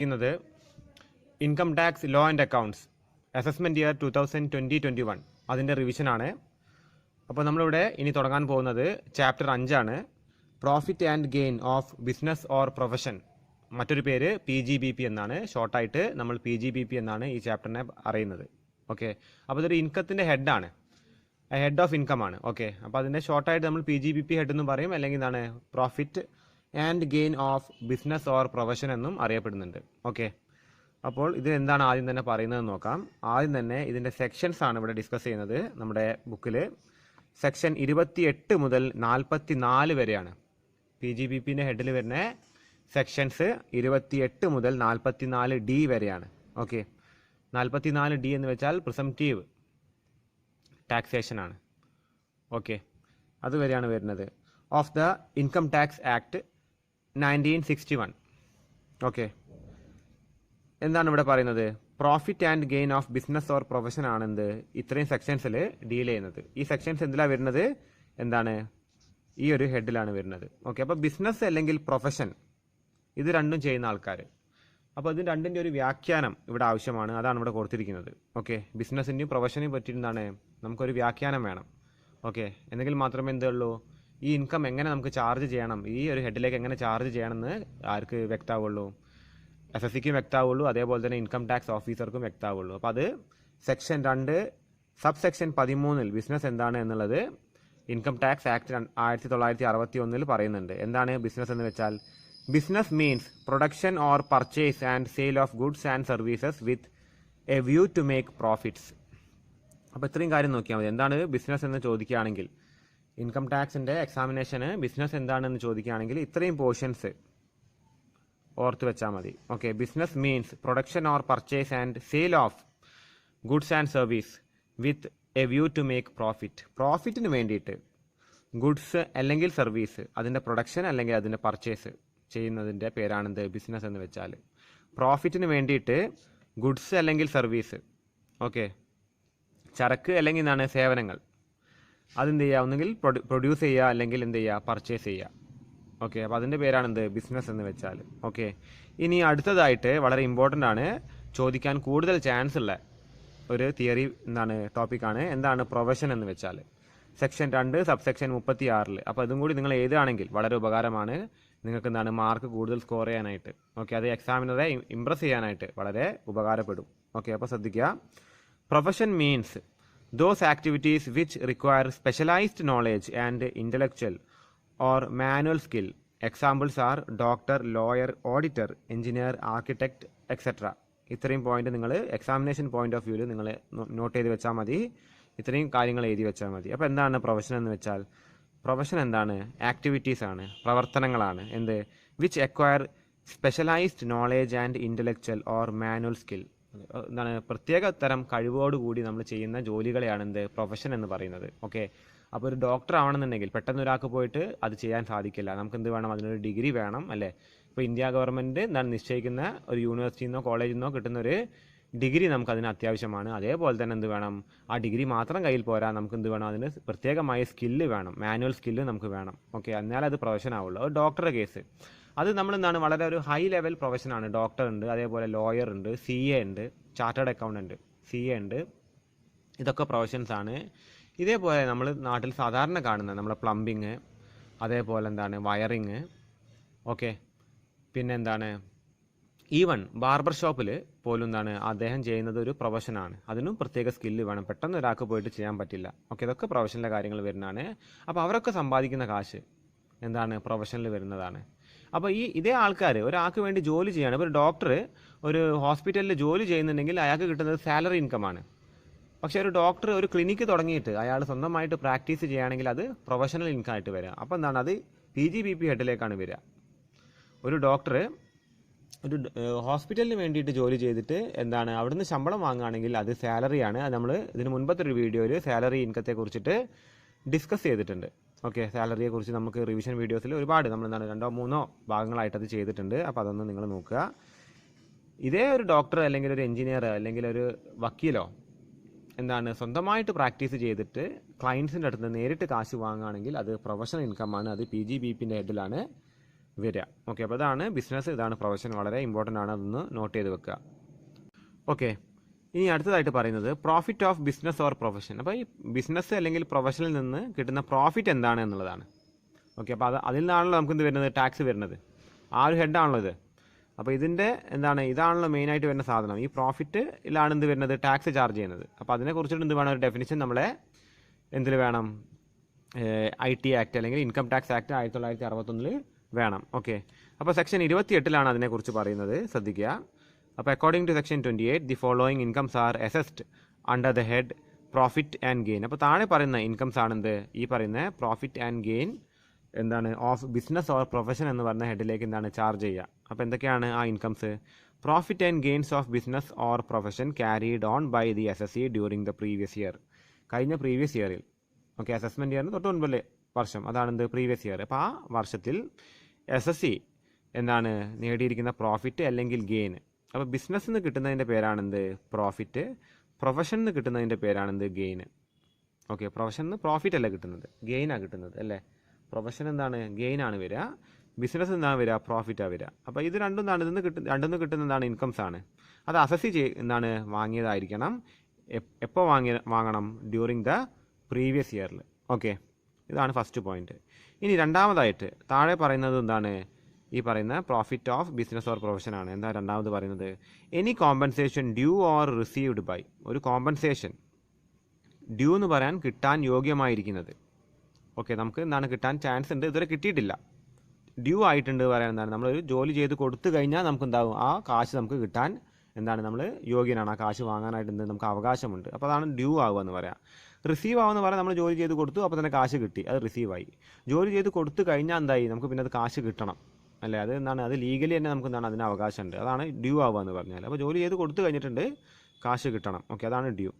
ചെയ്യുന്നത് income tax law and accounts assessment year 2020-21 അതിൻ്റെ റിവിഷനാണ്. അപ്പോൾ നമ്മളിവിടെ ഇനി തുടങ്ങാൻ പോകുന്നത് chapter 5 profit and gain of business or profession. മറ്റൊരു പേര് PGBP എന്നാണ്. ഷോർട്ടായിട്ട് നമ്മൾ PGBP എന്നാണ് ഈ ചാപ്റ്ററിനെ അറിയുന്നത്. ഓക്കെ, അപ്പോൾ ഇതൊരു ഇൻകത്തിൻ്റെ ഹെഡാണ്, ഹെഡ് ഓഫ് ഇൻകം ആണ്. ഓക്കെ, അപ്പോൾ അതിൻ്റെ ഷോർട്ടായിട്ട് നമ്മൾ PGBP ഹെഡ് എന്നും പറയും, അല്ലെങ്കിൽ എന്താണ് profit and gain of business or profession എന്നും അറിയപ്പെടുന്നുണ്ട്. ഓക്കെ, അപ്പോൾ ഇത് എന്താണ് ആദ്യം തന്നെ പറയുന്നതെന്ന് നോക്കാം. ആദ്യം തന്നെ ഇതിൻ്റെ സെക്ഷൻസ് ആണ് ഇവിടെ ഡിസ്കസ് ചെയ്യുന്നത്. നമ്മുടെ ബുക്കിൽ സെക്ഷൻ 28 മുതൽ 44 വരെയാണ്. PGBPൻ്റെ ഹെഡിൽ വരുന്ന സെക്ഷൻസ് 28 മുതൽ 44D വരെയാണ്. ഓക്കെ, 44D എന്ന് വെച്ചാൽ പ്രിസംപ്റ്റീവ് ടാക്സേഷൻ ആണ്. ഓക്കെ, അതുവരെയാണ് വരുന്നത്. Of the income tax act 1961. Okay, എന്താണ് ഇവിടെ പറയുന്നത്? Profit and gain of business or profession ആണെന്ത് ഇത്രയും സെക്ഷൻസിൽ ഡീൽ ചെയ്യുന്നത്. ഈ സെക്ഷൻസ് എന്തിലാണ് വരുന്നത്? എന്താണ് ഈ ഒരു ഹെഡിലാണ് വരുന്നത്. ഓക്കെ, അപ്പോൾ ബിസിനസ് അല്ലെങ്കിൽ പ്രൊഫഷൻ ഇത് രണ്ടും ചെയ്യുന്ന ആൾക്കാർ, അപ്പോൾ ഇത് രണ്ടിൻ്റെ ഒരു വ്യാഖ്യാനം ഇവിടെ ആവശ്യമാണ്. അതാണ് ഇവിടെ കൊടുത്തിരിക്കുന്നത്. ഓക്കെ, ബിസിനസ്സിൻ്റെയും പ്രൊഫഷനെയും പറ്റിയിരുന്നാണ് നമുക്കൊരു വ്യാഖ്യാനം വേണം. ഓക്കെ, എന്നെങ്കിൽ മാത്രമേ എന്തുള്ളൂ ഈ ഇൻകം എങ്ങനെ നമുക്ക് ചാർജ് ചെയ്യണം, ഈ ഒരു ഹെഡിലേക്ക് എങ്ങനെ ചാർജ് ചെയ്യണമെന്ന് ആർക്ക് വ്യക്തമാവുള്ളൂ? SSCക്കും വ്യക്തമാവുള്ളൂ, അതേപോലെ തന്നെ ഇൻകം ടാക്സ് ഓഫീസർക്കും വ്യക്തമാവുള്ളൂ. അപ്പോൾ അത് സെക്ഷൻ 2 സബ് സെക്ഷൻ 13 ബിസിനസ് എന്താണ് എന്നുള്ളത് ഇൻകം ടാക്സ് ആക്ട് 1961 പറയുന്നുണ്ട്. എന്താണ് ബിസിനസ് എന്ന് വെച്ചാൽ? Business means production or purchase and sale of goods and services with a view to make profits. അപ്പോൾ ഇത്രയും കാര്യം നോക്കിയാൽ മതി. എന്താണ് ബിസിനസ് എന്ന് ചോദിക്കുകയാണെങ്കിൽ, ഇൻകം ടാക്സിൻ്റെ എക്സാമിനേഷന് ബിസിനസ് എന്താണെന്ന് ചോദിക്കുകയാണെങ്കിൽ ഇത്രയും പോർഷൻസ് ഓർത്ത് വെച്ചാൽ മതി. Okay, business means production or purchase and sale of goods and service with a view to make profit. പ്രോഫിറ്റിന് വേണ്ടിയിട്ട് ഗുഡ്സ് അല്ലെങ്കിൽ സർവീസ്, അതിൻ്റെ പ്രൊഡക്ഷൻ അല്ലെങ്കിൽ അതിൻ്റെ പർച്ചേസ് ചെയ്യുന്നതിൻ്റെ പേരാണെന്ത് ബിസിനസ് എന്ന് വെച്ചാൽ. പ്രോഫിറ്റിന് വേണ്ടിയിട്ട് ഗുഡ്സ് അല്ലെങ്കിൽ സർവീസ്, ഓക്കെ, ചരക്ക് അല്ലെങ്കിൽ എന്താണ് സേവനങ്ങൾ, അതെന്ത് ചെയ്യുക? ഒന്നുകിൽ പ്രൊഡ്യൂസ് ചെയ്യുക അല്ലെങ്കിൽ എന്ത് ചെയ്യുക? പർച്ചേസ് ചെയ്യുക. ഓക്കെ, അപ്പോൾ അതിൻ്റെ പേരാണെന്ത് ബിസിനസ് എന്ന് വെച്ചാൽ. ഓക്കെ, ഇനി അടുത്തതായിട്ട് വളരെ ഇമ്പോർട്ടൻ്റ് ആണ്, ചോദിക്കാൻ കൂടുതൽ ചാൻസ് ഉള്ള ഒരു തിയറി എന്താണ് ടോപ്പിക്കാണ്. എന്താണ് പ്രൊഫഷൻ എന്ന് വെച്ചാൽ? Section 2 sub section 36. അപ്പോൾ അതും കൂടി നിങ്ങൾ എഴുതുകയാണെങ്കിൽ വളരെ ഉപകാരമാണ്. നിങ്ങൾക്ക് എന്താണ് മാർക്ക് കൂടുതൽ സ്കോർ ചെയ്യാനായിട്ട്. ഓക്കെ, അത് എക്സാമിനറെ ഇംപ്രസ് ചെയ്യാനായിട്ട് വളരെ ഉപകാരപ്പെടും. ഓക്കെ, അപ്പോൾ ശ്രദ്ധിക്കുക. Profession means those activities which require specialized knowledge and intellectual or manual skill. Examples are doctor, lawyer, auditor, engineer, architect, etc. ഇത്രയും പോയിന്റ് നിങ്ങൾ എക്സാമിനേഷൻ പോയിന്റ് ഓഫ് വ്യൂവിൽ നിങ്ങൾ നോട്ട് ചെയ്ത് വെച്ചാൽ മതി. ഇത്രയും കാര്യങ്ങൾ എഴുതി വെച്ചാൽ മതി. അപ്പോൾ എന്താണ് പ്രൊഫഷൻ എന്ന് വെച്ചാൽ? പ്രൊഫഷൻ എന്താണ്? ആക്ടിവിറ്റീസ് ആണ്, പ്രവർത്തനങ്ങളാണ്. എന്ത്? Which acquire specialised knowledge and intellectual or manual skill. എന്താണ്? പ്രത്യേക തരം കഴിവോടുകൂടി നമ്മൾ ചെയ്യുന്ന ജോലികളെയാണ് എന്ത് പ്രൊഫഷൻ എന്ന് പറയുന്നത്. ഓക്കെ, അപ്പോൾ ഒരു ഡോക്ടർ ആവണമെന്നുണ്ടെങ്കിൽ പെട്ടെന്ന് ഒരാൾക്ക് പോയിട്ട് അത് ചെയ്യാൻ സാധിക്കില്ല. നമുക്ക് എന്ത് വേണം? അതിനൊരു ഡിഗ്രി വേണം, അല്ലേ? ഇപ്പോൾ ഇന്ത്യ ഗവൺമെൻറ് എന്താണ് നിശ്ചയിക്കുന്ന ഒരു യൂണിവേഴ്സിറ്റിയിൽ നിന്നോ കോളേജിൽ നിന്നോ കിട്ടുന്ന ഒരു ഡിഗ്രി നമുക്ക് അതിന് അത്യാവശ്യമാണ്. അതേപോലെ തന്നെ എന്ത് വേണം? ആ ഡിഗ്രി മാത്രം കയ്യിൽ പോരാ, നമുക്ക് എന്ത് വേണം? അതിന് പ്രത്യേകമായ സ്കില്ല് വേണം, മാനുവൽ സ്കില്ല് നമുക്ക് വേണം. ഓക്കെ, എന്നാലേ അത് പ്രൊഫഷൻ ആവുള്ളൂ. ഒരു ഡോക്ടറുടെ കേസ് അത് നമ്മൾ എന്താണ് വളരെ ഒരു ഹൈ ലെവൽ പ്രൊഫഷനാണ്. ഡോക്ടർ ഉണ്ട്, അതേപോലെ ലോയർ ഉണ്ട്, CA ഉണ്ട്, ചാർട്ടേഡ് അക്കൗണ്ടൻറ്റ്, CA ഉണ്ട്. ഇതൊക്കെ പ്രൊഫഷൻസ് ആണ്. ഇതേപോലെ നമ്മൾ നാട്ടിൽ സാധാരണ കാണുന്ന നമ്മളെ പ്ലംബിങ്, അതേപോലെ എന്താണ് വയറിങ്, ഓക്കെ, പിന്നെ എന്താണ് ഈവൻ ബാർബർ ഷോപ്പിൽ പോലും എന്താണ് അദ്ദേഹം ചെയ്യുന്നത് ഒരു പ്രൊഫഷനാണ്. അതിനും പ്രത്യേക സ്കില്ല് വേണം, പെട്ടെന്ന് ഒരാൾക്ക് പോയിട്ട് ചെയ്യാൻ പറ്റില്ല. ഓക്കെ, ഇതൊക്കെ പ്രൊഫഷനിലെ കാര്യങ്ങൾ വരുന്നതാണ്. അപ്പോൾ അവരൊക്കെ സമ്പാദിക്കുന്ന കാശ് എന്താണ്? പ്രൊഫഷനിൽ വരുന്നതാണ്. അപ്പോൾ ഇതേ ആൾക്കാർ ഒരാൾക്ക് വേണ്ടി ജോലി ചെയ്യാണ്. ഇപ്പോൾ ഒരു ഡോക്ടർ ഒരു ഹോസ്പിറ്റലിൽ ജോലി ചെയ്യുന്നുണ്ടെങ്കിൽ അയാൾക്ക് കിട്ടുന്നത് സാലറി ഇൻകമാണ്. പക്ഷേ ഒരു ഡോക്ടർ ഒരു ക്ലിനിക്ക് തുടങ്ങിയിട്ട് അയാൾ സ്വന്തമായിട്ട് പ്രാക്ടീസ് ചെയ്യുകയാണെങ്കിൽ അത് പ്രൊഫഷണൽ ഇൻകം ആയിട്ട് വരിക. അപ്പോൾ എന്താണ്? അത് PGBP ഹെഡിലേക്കാണ് വരിക. ഒരു ഡോക്ടർ ഒരു ഹോസ്പിറ്റലിന് വേണ്ടിയിട്ട് ജോലി ചെയ്തിട്ട് എന്താണ് അവിടുന്ന് ശമ്പളം വാങ്ങുകയാണെങ്കിൽ അത് സാലറിയാണ്. അത് നമ്മൾ ഇതിന് മുൻപത്തെ ഒരു വീഡിയോയിൽ സാലറി ഇൻകത്തെ കുറിച്ചിട്ട് ഡിസ്കസ് ചെയ്തിട്ടുണ്ട്. ഓക്കെ, സാലറിയെക്കുറിച്ച് നമുക്ക് റിവിഷൻ വീഡിയോസിൽ ഒരുപാട് നമ്മൾ എന്താണ് 2-3 ഭാഗങ്ങളായിട്ട് അത് ചെയ്തിട്ടുണ്ട്. അപ്പോൾ അതൊന്ന് നിങ്ങൾ നോക്കുക. ഇതേ ഒരു ഡോക്ടർ അല്ലെങ്കിൽ ഒരു എഞ്ചിനീയർ അല്ലെങ്കിൽ ഒരു വക്കീലോ എന്താണ് സ്വന്തമായിട്ട് പ്രാക്ടീസ് ചെയ്തിട്ട് ക്ലയൻസിൻ്റെ അടുത്ത് നിന്ന് നേരിട്ട് കാശ് വാങ്ങുകയാണെങ്കിൽ അത് പ്രൊഫഷണൽ ഇൻകം ആണ്. അത് PGBPൻ്റെ ഹെഡിലാണ് വരിക. ഓക്കെ, അപ്പോൾ ഇതാണ് ബിസിനസ്, ഇതാണ് പ്രൊഫഷൻ. വളരെ ഇമ്പോർട്ടൻ്റ് ആണ്, അതൊന്ന് നോട്ട് ചെയ്ത് വെക്കുക. ഓക്കെ, ഇനി അടുത്തതായിട്ട് പറയുന്നത് profit of business or profession. അപ്പോൾ ഈ ബിസിനസ് അല്ലെങ്കിൽ പ്രൊഫഷനിൽ നിന്ന് കിട്ടുന്ന പ്രോഫിറ്റ് എന്താണ് എന്നുള്ളതാണ്. ഓക്കെ, അപ്പോൾ അതിൽ നിന്നാണല്ലോ നമുക്ക് എന്ത് വരുന്നത്, ടാക്സ് വരുന്നത്. ആ ഒരു ഹെഡാണല്ലോ ഇത്. അപ്പോൾ ഇതിൻ്റെ എന്താണ്, ഇതാണല്ലോ മെയിനായിട്ട് വരുന്ന സാധനം. ഈ പ്രോഫിറ്റിലാണ് എന്ത് വരുന്നത്, ടാക്സ് ചാർജ് ചെയ്യുന്നത്. അപ്പോൾ അതിനെക്കുറിച്ചിട്ട് എന്ത് വേണം, ഒരു ഡെഫിനിഷൻ നമ്മളെ എന്തിൽ വേണം, IT ആക്ട് അല്ലെങ്കിൽ ഇൻകം ടാക്സ് ആക്ട് 1961 വേണം. ഓക്കെ, അപ്പോൾ സെക്ഷൻ 28 അതിനെക്കുറിച്ച് പറയുന്നത്, ശ്രദ്ധിക്കുക. അപ്പോൾ according to section 28 the following incomes are assessed under the head profit and gain. അപ്പോൾ താഴെ പറയുന്ന ഇൻകംസ് ആണെന്ത്, ഈ പറയുന്ന പ്രോഫിറ്റ് ആൻഡ് ഗെയിൻ എന്താണ് ഓഫ് ബിസിനസ് ഓർ പ്രൊഫഷൻ എന്ന് പറഞ്ഞ ഹെഡിലേക്ക് എന്താണ് ചാർജ് ചെയ്യുക. അപ്പോൾ എന്തൊക്കെയാണ് ആ incomes? Profit and gains of business or profession carried on by the SSE during the previous year. കഴിഞ്ഞ പ്രീവിയസ് ഇയറിൽ, ഓക്കെ, അസസ്മെൻറ്റ് ഇയറിന് തൊട്ട് മുൻപല്ലേ വർഷം, അതാണെന്ത് പ്രീവിയസ് ഇയർ. അപ്പോൾ ആ വർഷത്തിൽ SSE എന്താണ് നേടിയിരിക്കുന്ന പ്രോഫിറ്റ് അല്ലെങ്കിൽ ഗെയിൻ. അപ്പോൾ ബിസിനസ്സിൽ നിന്ന് കിട്ടുന്നതിൻ്റെ പേരാണെന്ത്, പ്രോഫിറ്റ്. പ്രൊഫഷനിൽ നിന്ന് കിട്ടുന്നതിൻ്റെ പേരാണെന്ത്, ഗെയിൻ. ഓക്കെ, പ്രൊഫഷനിൽ നിന്ന് പ്രോഫിറ്റ് അല്ല കിട്ടുന്നത്, ഗെയിനാണ് കിട്ടുന്നത് അല്ലേ. പ്രൊഫഷൻ എന്താണ്, ഗെയിനാണ് വരിക. ബിസിനസ് എന്താണ് വരിക, പ്രോഫിറ്റാണ് വരിക. അപ്പോൾ ഇത് രണ്ടും എന്താണ്, രണ്ടും കിട്ടുന്ന എന്താണ്, ഇൻകംസ് ആണ്. അത് അസസ് എന്താണ് വാങ്ങിയതായിരിക്കണം. എപ്പോൾ വാങ്ങണം, ഡ്യൂറിങ് ദ പ്രീവിയസ് ഇയറിൽ. ഓക്കെ, ഇതാണ് ഫസ്റ്റ് പോയിന്റ്. ഇനി രണ്ടാമതായിട്ട് താഴെ പറയുന്നത് എന്താണ്, ഈ പറയുന്ന profit of business or profession ആണ്. എന്താ രണ്ടാമത് പറയുന്നത്, any compensation due or received by. ഒരു കോമ്പൻസേഷൻ ഡ്യൂ എന്ന് പറയാൻ കിട്ടാൻ യോഗ്യമായിരിക്കുന്നത്. ഓക്കെ, നമുക്ക് എന്താണ് കിട്ടാൻ ചാൻസ് ഉണ്ട്, ഇതുവരെ കിട്ടിയിട്ടില്ല. ഡ്യൂ ആയിട്ടുണ്ട് പറയാൻ എന്താണ്, നമ്മളൊരു ജോലി ചെയ്ത് കൊടുത്തു കഴിഞ്ഞാൽ നമുക്ക് എന്താകും, ആ കാശ് നമുക്ക് കിട്ടാൻ എന്താണ്, നമ്മൾ യോഗ്യനാണ്, ആ കാശ് വാങ്ങാനായിട്ട് നമുക്ക് അവകാശമുണ്ട്. അപ്പോൾ അതാണ് ഡ്യൂ ആവുക എന്ന് പറയാം. റിസീവ് ആവുമെന്ന് പറയാൻ നമ്മൾ ജോലി ചെയ്ത് കൊടുത്തു, അപ്പോൾ തന്നെ കാശ് കിട്ടി, അത് റിസീവായി. ജോലി ചെയ്ത് കൊടുത്തു കഴിഞ്ഞാൽ എന്തായി, നമുക്ക് പിന്നെ അത് കാശ് കിട്ടണം അല്ലേ. അത് എന്താണ്, അത് ലീഗലി തന്നെ നമുക്ക് എന്താണ്, അതിന് അവകാശമുണ്ട്. അതാണ് ഡ്യൂ ആവുക എന്ന് പറഞ്ഞാൽ. അപ്പോൾ ജോലി ചെയ്ത് കൊടുത്തു കഴിഞ്ഞിട്ടുണ്ട്, കാശ് കിട്ടണം. ഓക്കെ, അതാണ് ഡ്യൂ.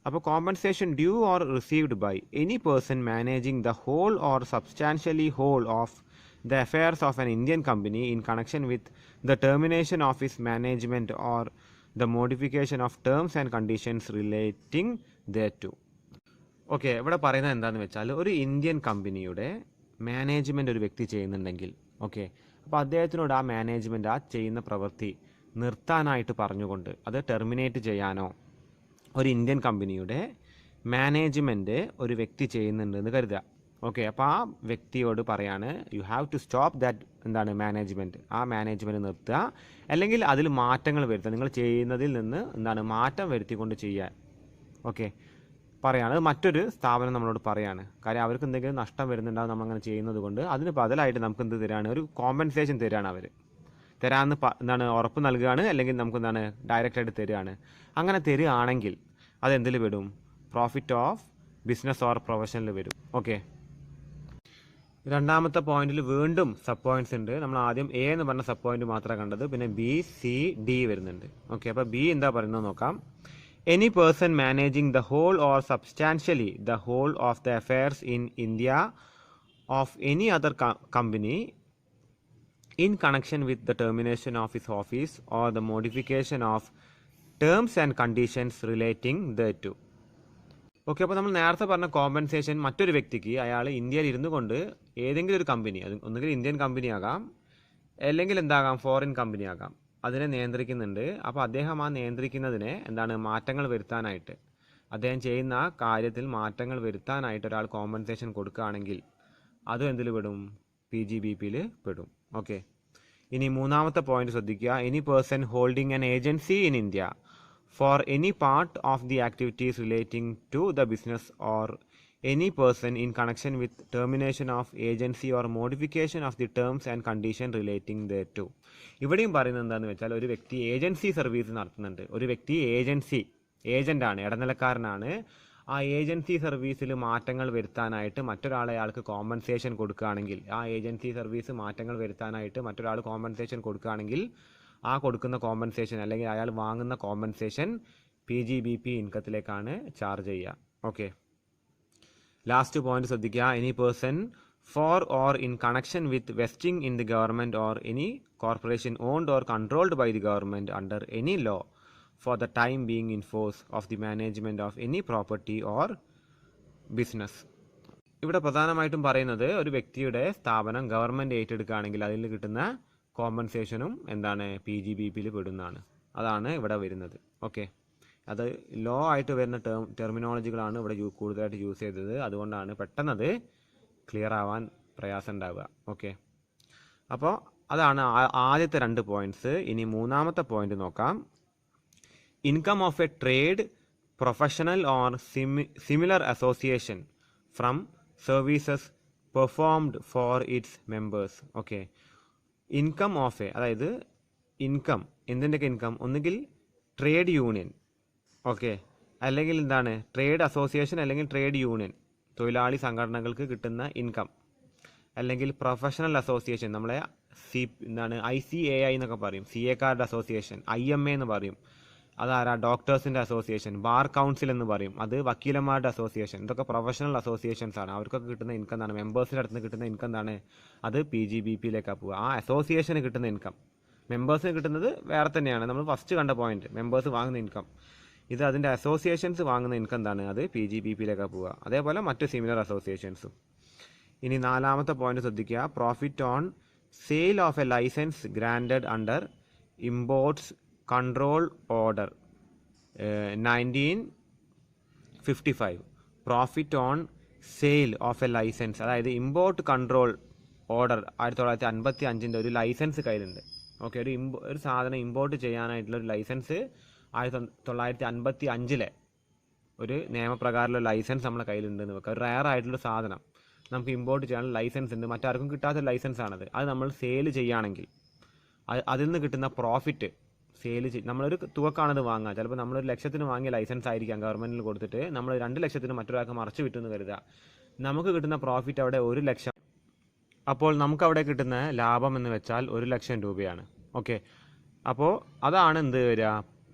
അപ്പോൾ compensation due or received by any person managing the whole or substantially whole of the affairs of an Indian company in connection with the termination of its management or the modification of terms and conditions relating thereto. Okay, ഇവിടെ പറയുന്നത് എന്താണെന്ന് വെച്ചാൽ, ഒരു Indian കമ്പനിയുടെ management ഒരു വ്യക്തി ചെയ്യുന്നുണ്ടെങ്കിൽ, okay, അപ്പോൾ അദ്ദേഹത്തിനോട് ആ മാനേജ്മെൻറ്റ് ആ ചെയ്യുന്ന പ്രവൃത്തി നിർത്താനായിട്ട് പറഞ്ഞുകൊണ്ട് അത് ടെർമിനേറ്റ് ചെയ്യാനോ, ഒരു ഇന്ത്യൻ കമ്പനിയുടെ മാനേജ്മെൻറ്റ് ഒരു വ്യക്തി ചെയ്യുന്നുണ്ട് എന്ന് കരുതുക. ഓക്കെ, അപ്പോൾ ആ വ്യക്തിയോട് പറയാണ്, you have to stop that എന്താണ് മാനേജ്മെൻറ്റ്, ആ മാനേജ്മെൻറ്റ് നിർത്തുക, അല്ലെങ്കിൽ അതിൽ മാറ്റങ്ങൾ വരുത്തുക, നിങ്ങൾ ചെയ്യുന്നതിൽ നിന്ന് എന്താണ് മാറ്റം വരുത്തിക്കൊണ്ട് ചെയ്യാൻ. ഓക്കെ, പറയാണ്, മറ്റൊരു സ്ഥാപനം നമ്മളോട് പറയാണ്. കാര്യം അവർക്ക് എന്തെങ്കിലും നഷ്ടം വരുന്നുണ്ടാവും നമ്മളങ്ങനെ ചെയ്യുന്നത് കൊണ്ട്. അതിന് ബദലായിട്ട് നമുക്ക് എന്ത് തരാണ്, ഒരു കോമ്പൻസേഷൻ തരാണ് അവർ. തരാമെന്ന് എന്താണ് ഉറപ്പ് നൽകുകയാണ്, അല്ലെങ്കിൽ നമുക്ക് എന്താണ് ഡയറക്റ്റായിട്ട് തരികയാണ്. അങ്ങനെ തരികയാണെങ്കിൽ അതെന്തിൽ വരും, പ്രോഫിറ്റ് ഓഫ് ബിസിനസ് ഓർ പ്രൊഫഷനിൽ വരും. ഓക്കെ, രണ്ടാമത്തെ പോയിന്റിൽ വീണ്ടും സബ് പോയിന്റ്സ് ഉണ്ട്. നമ്മൾ ആദ്യം എ എന്ന് പറഞ്ഞ സബ് പോയിന്റ് മാത്രമേ കണ്ടത്, പിന്നെ ബി, സി, ഡി വരുന്നുണ്ട്. ഓക്കെ, അപ്പോൾ ബി എന്താ പറയുന്നത് നോക്കാം. Any person managing the whole or substantially the whole of the affairs in India of any other company in connection with the termination of his office or the modification of terms and conditions relating thereto. Okay, അപ്പോൾ നമ്മൾ നേരത്തെ പറഞ്ഞ compensation മറ്റൊരു വ്യക്തിക്ക്, അയാൾ ഇന്ത്യയിൽ ഇരുന്നു കൊണ്ട് ഏതെങ്കിലും ഒരു കമ്പനി, അത് ഒന്നുകിൽ ഇന്ത്യൻ കമ്പനി ആകാം, അല്ലെങ്കിൽ എന്താകാം, ഫോറിൻ കമ്പനി ആകാം, അതിനെ നിയന്ത്രിക്കുന്നുണ്ട്. അപ്പോൾ അദ്ദേഹം ആ നിയന്ത്രിക്കുന്നതിനെ എന്താണ് മാറ്റങ്ങൾ വരുത്താനായിട്ട്, അദ്ദേഹം ചെയ്യുന്ന കാര്യത്തിൽ മാറ്റങ്ങൾ വരുത്താനായിട്ട് ഒരാൾ കോമ്പൻസേഷൻ കൊടുക്കുകയാണെങ്കിൽ അതും എന്തിൽ പെടും, PGBPയിൽ പെടും. ഓക്കെ, ഇനി മൂന്നാമത്തെ പോയിന്റ് ശ്രദ്ധിക്കുക. Any person holding an agency in India for any part of the activities relating to the business or any person in connection with termination of agency or modification of the terms and condition relating thereto. ഇവിടെയും പറയുന്നത് എന്താണെന്ന് വെച്ചാൽ, ഒരു വ്യക്തി agency service നടത്തുന്നുണ്ട്. ഒരു വ്യക്തി ഏജന്റാണ്, ഇടനിലക്കാരനാണ്. ആ ഏജൻസി സർവീസിൽ മാറ്റങ്ങൾ വരുത്താനായിട്ട് മറ്റൊരാളെ അയാൾക്ക് കോമ്പൻസേഷൻ കൊടുക്കുകയാണെങ്കിൽ, ആ ഏജൻസി സർവീസ് മാറ്റങ്ങൾ വരുത്താനായിട്ട് മറ്റൊരാൾ കോമ്പൻസേഷൻ കൊടുക്കുകയാണെങ്കിൽ, ആ കൊടുക്കുന്ന കോമ്പൻസേഷൻ അല്ലെങ്കിൽ അയാൾ വാങ്ങുന്ന കോമ്പൻസേഷൻ PGBP ഇൻകത്തിലേക്കാണ് ചാർജ് ചെയ്യുക. ഓക്കെ, ലാസ്റ്റ് പോയിന്റ് ശ്രദ്ധിക്കുക. Any person for or in connection with vesting in the government or any corporation owned or controlled by the government under any law for the time being in force of the management of any property or business. ഇവിടെ പ്രധാനമായിട്ടും പറയുന്നത് ഒരു വ്യക്തിയുടെ സ്ഥാപനം government ഏറ്റെടുക്കുകയാണെങ്കിൽ അതിൽ കിട്ടുന്ന കോമ്പൻസേഷനും എന്താണ് PGBPയിൽ പെടുന്നതാണ്. അതാണ് ഇവിടെ വരുന്നത്. ഓക്കെ, അത് ലോ ആയിട്ട് വരുന്ന ടെർമിനോളജികളാണ് ഇവിടെ കൂടുതലായിട്ട് യൂസ് ചെയ്തത്. അതുകൊണ്ടാണ് പെട്ടെന്നത് ക്ലിയർ ആവാൻ പ്രയാസം ഉണ്ടാവുക. ഓക്കെ, അപ്പോൾ അതാണ് ആദ്യത്തെ 2 പോയിന്റ്സ്. ഇനി മൂന്നാമത്തെ പോയിന്റ് നോക്കാം. Income of a trade, professional or similar association from services performed for its members. Okay, income of a, അതായത് ഇൻകം, എന്തിൻ്റെയൊക്കെ ഇൻകം? ഒന്നുകിൽ ട്രേഡ് യൂണിയൻ, ഓക്കെ, അല്ലെങ്കിൽ എന്താണ് ട്രേഡ് അസോസിയേഷൻ അല്ലെങ്കിൽ ട്രേഡ് യൂണിയൻ, തൊഴിലാളി സംഘടനകൾക്ക് കിട്ടുന്ന ഇൻകം, അല്ലെങ്കിൽ പ്രൊഫഷണൽ അസോസിയേഷൻ, നമ്മളെ എന്താണ് ICAI എന്നൊക്കെ പറയും, CA കാരുടെ അസോസിയേഷൻ, IMA എന്ന് പറയും, അതാരാ ഡോക്ടേഴ്സിൻ്റെ അസോസിയേഷൻ, ബാർ കൗൺസിൽ എന്ന് പറയും, അത് വക്കീലന്മാരുടെ അസോസിയേഷൻ. ഇതൊക്കെ പ്രൊഫഷണൽ അസോസിയേഷൻസ് ആണ്. അവർക്കൊക്കെ കിട്ടുന്ന ഇൻകം എന്താണ്? മെമ്പേഴ്സിൻ്റെ അടുത്ത് നിന്ന് കിട്ടുന്ന ഇൻകം എന്താണ്? അത് PGBPയിലേക്കാണ് പോവുക. ആ അസോസിയേഷന് കിട്ടുന്ന ഇൻകം, മെമ്പേഴ്സിന് കിട്ടുന്നത് വേറെ തന്നെയാണ്. നമ്മൾ ഫസ്റ്റ് കണ്ട പോയിന്റ് മെമ്പേഴ്സ് വാങ്ങുന്ന ഇൻകം, ഇത് അതിൻ്റെ അസോസിയേഷൻസ് വാങ്ങുന്ന ഇൻകം എന്താണ്? അത് PGBPയിലേക്കാണ് പോവുക. അതേപോലെ മറ്റ് സിമിലർ അസോസിയേഷൻസും. ഇനി നാലാമത്തെ പോയിന്റ് ശ്രദ്ധിക്കുക. Profit on sale of a licence granted under imports control order 1955. Profit on sale of a licence, അതായത് ഇമ്പോർട്ട് കൺട്രോൾ ഓർഡർ 1955 ഒരു ലൈസൻസ് കയ്യിലുണ്ട്. ഓക്കെ, ഒരു സാധനം ഇമ്പോർട്ട് ചെയ്യാനായിട്ടുള്ള ഒരു ലൈസൻസ് 1955 ഒരു നിയമപ്രകാരമുള്ള ലൈസൻസ് നമ്മളെ കയ്യിലുണ്ടെന്ന് വെക്കുക. ഒരു റയർ ആയിട്ടുള്ള സാധനം നമുക്ക് ഇമ്പോർട്ട് ചെയ്യാനുള്ള ലൈസൻസ് ഉണ്ട്, മറ്റാർക്കും കിട്ടാത്ത ലൈസൻസ് ആണത്. അത് നമ്മൾ സെയിൽ ചെയ്യുകയാണെങ്കിൽ അതിൽ നിന്ന് കിട്ടുന്ന പ്രോഫിറ്റ് നമ്മളൊരു തുകക്കാണത് വാങ്ങുക. ചിലപ്പോൾ നമ്മളൊരു 1 ലക്ഷത്തിന് വാങ്ങിയ ലൈസൻസ് ആയിരിക്കാം ഗവൺമെൻറ്റിൽ കൊടുത്തിട്ട് നമ്മൾ 2 ലക്ഷത്തിന് മറ്റൊരാൾക്ക് മറച്ചു വിട്ടെന്ന് കരുതുക. നമുക്ക് കിട്ടുന്ന പ്രോഫിറ്റ് അവിടെ 1 ലക്ഷം. അപ്പോൾ നമുക്കവിടെ കിട്ടുന്ന ലാഭം എന്ന് വെച്ചാൽ 1 ലക്ഷം രൂപയാണ്. ഓക്കെ, അപ്പോൾ അതാണ് എന്ത് വരിക?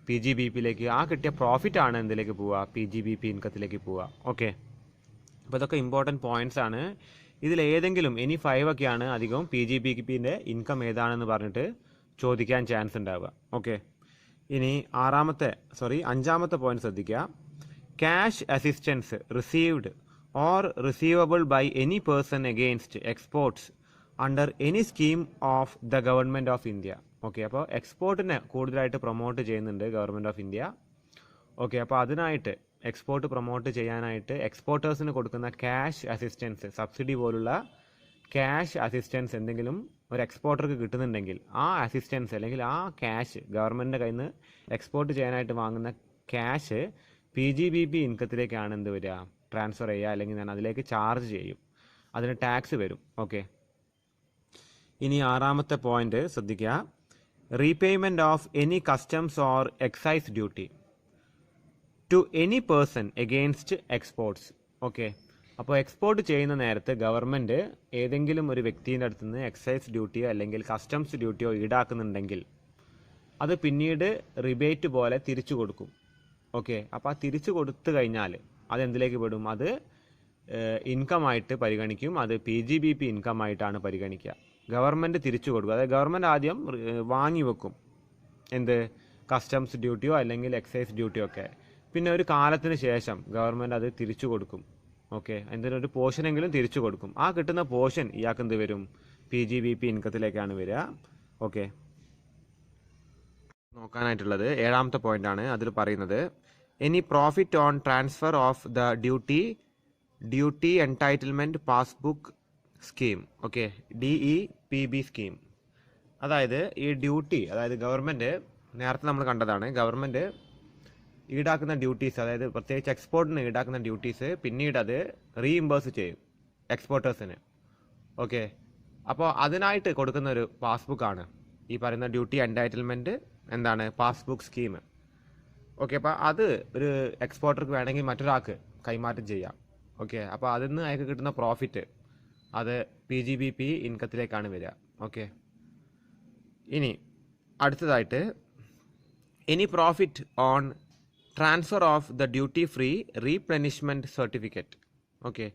PGBPയിലേക്ക്. ആ കിട്ടിയ പ്രോഫിറ്റ് ആണ് എന്തിലേക്ക് പോവുക? PGBP ഇൻകത്തിലേക്ക് പോവുക. ഓക്കെ, അപ്പോൾ ഇതൊക്കെ ഇമ്പോർട്ടൻറ്റ് പോയിന്റ്സ് ആണ്. ഇതിലേതെങ്കിലും ഇനി 5 ഒക്കെയാണ് അധികവും PGBPൻ്റെ ഇൻകം ഏതാണെന്ന് പറഞ്ഞിട്ട് ചോദിക്കാൻ ചാൻസ് ഉണ്ടാവുക. ഓക്കെ, ഇനി അഞ്ചാമത്തെ പോയിന്റ് ശ്രദ്ധിക്കുക. Cash assistance received or receivable by any person against exports under any scheme of the government of India. Okay, അപ്പോൾ എക്സ്പോർട്ടിനെ കൂടുതലായിട്ട് പ്രൊമോട്ട് ചെയ്യുന്നുണ്ട് ഗവൺമെൻറ് ഓഫ് ഇന്ത്യ. ഓക്കെ, അപ്പോൾ അതിനായിട്ട് എക്സ്പോർട്ട് പ്രൊമോട്ട് ചെയ്യാനായിട്ട് എക്സ്പോർട്ടേഴ്സിന് കൊടുക്കുന്ന ക്യാഷ് അസിസ്റ്റൻസ്, സബ്സിഡി പോലുള്ള ക്യാഷ് അസിസ്റ്റൻസ് എന്തെങ്കിലും ഒരു എക്സ്പോർട്ടർക്ക് കിട്ടുന്നുണ്ടെങ്കിൽ ആ അസിസ്റ്റൻസ് അല്ലെങ്കിൽ ആ ക്യാഷ് ഗവൺമെൻറ്റിൻ്റെ കയ്യിൽ നിന്ന് എക്സ്പോർട്ട് ചെയ്യാനായിട്ട് വാങ്ങുന്ന ക്യാഷ് PGBP ഇൻകത്തിലേക്കാണ് എന്ത് വരിക? ട്രാൻസ്ഫർ ചെയ്യുക, അല്ലെങ്കിൽ ഞാൻ അതിലേക്ക് ചാർജ് ചെയ്യും, അതിന് ടാക്സ് വരും. ഓക്കെ, ഇനി ആറാമത്തെ പോയിന്റ് ശ്രദ്ധിക്കുക. Repayment of any customs or excise duty to any person against exports. Okay, അപ്പോൾ എക്സ്പോർട്ട് ചെയ്യുന്ന നേരത്ത് ഗവൺമെൻറ് ഏതെങ്കിലും ഒരു വ്യക്തിയുടെ അടുത്ത് നിന്ന് എക്സൈസ് ഡ്യൂട്ടിയോ അല്ലെങ്കിൽ കസ്റ്റംസ് ഡ്യൂട്ടിയോ ഈടാക്കുന്നുണ്ടെങ്കിൽ അത് പിന്നീട് റിബേറ്റ് പോലെ തിരിച്ചു കൊടുക്കും. ഓക്കെ, അപ്പോൾ ആ തിരിച്ചു കൊടുത്തു കഴിഞ്ഞാൽ അതെന്തിലേക്ക് പെടും? അത് ഇൻകമായിട്ട് പരിഗണിക്കും. അത് PGBP ഇൻകമായിട്ടാണ് പരിഗണിക്കുക. ഗവൺമെൻറ് തിരിച്ചു കൊടുക്കും. അതായത് ഗവൺമെൻറ് ആദ്യം വാങ്ങി വെക്കും എന്ത്? കസ്റ്റംസ് ഡ്യൂട്ടിയോ അല്ലെങ്കിൽ എക്സൈസ് ഡ്യൂട്ടിയോ ഒക്കെ. പിന്നെ ഒരു കാലത്തിന് ശേഷം ഗവൺമെൻറ് അത് തിരിച്ചു കൊടുക്കും. ഓക്കെ, എന്തെങ്കിലും ഒരു പോർഷനെങ്കിലും തിരിച്ചു കൊടുക്കും. ആ കിട്ടുന്ന പോർഷൻ ഇയാൾക്ക് എന്ത് വരും? PGBP ഇൻകത്തിലേക്കാണ് വരിക. ഓക്കെ, നോക്കാനായിട്ടുള്ളത് 7ാമത്തെ പോയിന്റാണ്. അതിൽ പറയുന്നത് any profit on transfer of the duty എൻടൈറ്റിൽമെൻറ്റ് passbook scheme. Okay, DEPB scheme. അതായത് ഈ ഡ്യൂട്ടി, അതായത് ഗവൺമെൻറ് നേരത്തെ നമ്മൾ കണ്ടതാണ്, ഗവൺമെൻറ് ഈടാക്കുന്ന ഡ്യൂട്ടീസ്, അതായത് പ്രത്യേകിച്ച് എക്സ്പോർട്ടിന് ഈടാക്കുന്ന ഡ്യൂട്ടീസ് പിന്നീട് അത് റീഇംബേഴ്സ് ചെയ്യും എക്സ്പോർട്ടേഴ്സിന്. ഓക്കെ, അപ്പോൾ അതിനായിട്ട് കൊടുക്കുന്ന ഒരു പാസ്ബുക്കാണ് ഈ പറയുന്ന ഡ്യൂട്ടി എൻടൈറ്റിൽമെൻറ്റ് എന്താണ്? Passbook scheme. ഓക്കെ, അപ്പോൾ അത് ഒരു എക്സ്പോർട്ടർക്ക് വേണമെങ്കിൽ മറ്റൊരാൾക്ക് കൈമാറ്റം ചെയ്യാം. ഓക്കെ, അപ്പോൾ അതിൽ നിന്ന് അയാൾക്ക് കിട്ടുന്ന പ്രോഫിറ്റ് അത് PGBP ഇൻകത്തിലേക്കാണ് വരിക. ഓക്കെ, ഇനി അടുത്തതായിട്ട് any profit on transfer of the duty free replenishment certificate. Okay,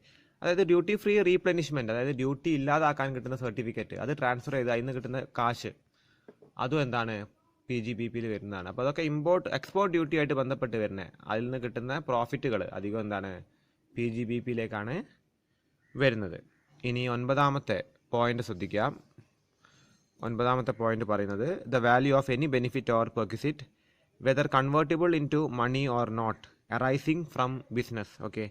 അതായത് ഡ്യൂട്ടി ഫ്രീ റീപ്ലെനിഷ്മെൻറ്റ്, അതായത് ഡ്യൂട്ടി ഇല്ലാതാക്കാൻ കിട്ടുന്ന സർട്ടിഫിക്കറ്റ് അത് ട്രാൻസ്ഫർ ചെയ്ത് അതിൽ നിന്ന് കിട്ടുന്ന കാശ് അതും എന്താണ്? PGBPയിൽ വരുന്നതാണ്. അപ്പോൾ അതൊക്കെ എക്സ്പോർട്ട് ഡ്യൂട്ടി ആയിട്ട് ബന്ധപ്പെട്ട് വരുന്നത്. അതിൽ നിന്ന് കിട്ടുന്ന പ്രോഫിറ്റുകൾ അധികം എന്താണ്? PGBPയിലേക്കാണ് വരുന്നത്. ഇനി 9ാമത്തെ പോയിന്റ് ശ്രദ്ധിക്കാം. 9ാമത്തെ പോയിന്റ് പറയുന്നത് the value of any benefit or perquisite whether convertible in to money or not arising from business. Okay,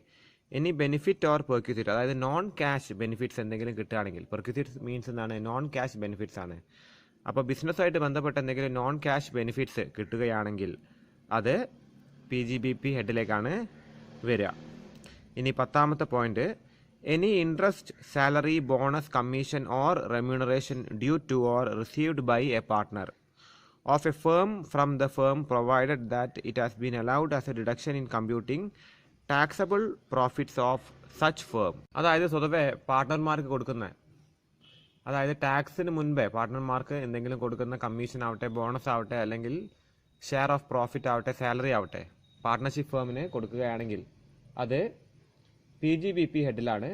any benefit or perquisite, അതായത് നോൺ ക്യാഷ് ബെനിഫിറ്റ്സ് എന്തെങ്കിലും കിട്ടുകയാണെങ്കിൽ, പെർക്വിസിറ്റ്സ് മീൻസ് എന്താണ്, നോൺ ക്യാഷ് ബെനിഫിറ്റ്സ് ആണ്. അപ്പോൾ ബിസിനസ്സുമായിട്ട് ബന്ധപ്പെട്ട എന്തെങ്കിലും non cash benefits കിട്ടുകയാണെങ്കിൽ അത് PGBP ഹെഡിലേക്കാണ് വരിക. ഇനി 10ാമത്തെ point any interest, salary, bonus, commission or remuneration due to or received by a partner of a firm from the firm provided that it has been allowed as a deduction in computing taxable profits of such firm. അതായത് സ്വതവേ പാർട്ട്ണർമാർക്ക് കൊടുക്കുന്ന, അതായത് ടാക്സിന് മുൻപേ പാർട്ട്ണർമാർക്ക് എന്തെങ്കിലും കൊടുക്കുന്ന commission ആവട്ടെ, bonus ആവട്ടെ, അല്ലെങ്കിൽ ഷെയർ ഓഫ് പ്രോഫിറ്റ് ആവട്ടെ, സാലറി ആവട്ടെ, പാർട്ട്ണർഷിപ്പ് ഫേമിന് കൊടുക്കുകയാണെങ്കിൽ അത് PGBP ഹെഡിലാണ്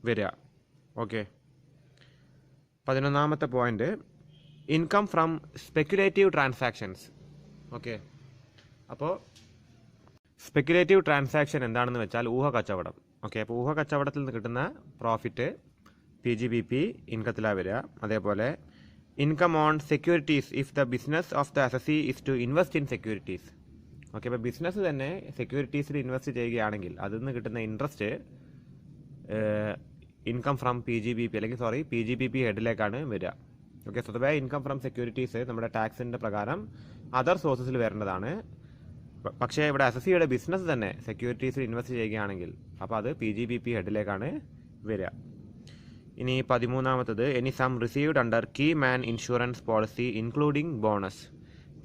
വരിക. ഓക്കെ. 11ാമത്തെ point income from speculative transactions. Okay, അപ്പോൾ സ്പെക്കുലേറ്റീവ് ട്രാൻസാക്ഷൻ എന്താണെന്ന് വെച്ചാൽ ഊഹ കച്ചവടം. ഓക്കെ, അപ്പോൾ ഊഹ കച്ചവടത്തിൽ നിന്ന് കിട്ടുന്ന പ്രോഫിറ്റ് PGBP ഇൻകത്തിലാണ് വരിക. അതേപോലെ income on securities if the business of the assessee is to invest in securities. Okay, അപ്പോൾ ബിസിനസ് തന്നെ സെക്യൂരിറ്റീസിൽ ഇൻവെസ്റ്റ് ചെയ്യുകയാണെങ്കിൽ അതിൽ നിന്ന് കിട്ടുന്ന ഇൻട്രസ്റ്റ് ഇൻകം ഫ്രം PGBP അല്ലെങ്കിൽ PGBP ഹെഡിലേക്കാണ് വരിക. ഓക്കെ, സ്വതവേ ഇൻകം ഫ്രം സെക്യൂരിറ്റീസ് നമ്മുടെ ടാക്സിൻ്റെ പ്രകാരം അതർ സോഴ്സസിൽ വരേണ്ടതാണ്. പക്ഷേ ഇവിടെ അസസിയുടെ ബിസിനസ് തന്നെ സെക്യൂരിറ്റീസിൽ ഇൻവെസ്റ്റ് ചെയ്യുകയാണെങ്കിൽ അപ്പോൾ അത് PGBP ഹെഡിലേക്കാണ് വരിക. ഇനി 13ാമത്തത് any sum received under key man insurance policy including bonus.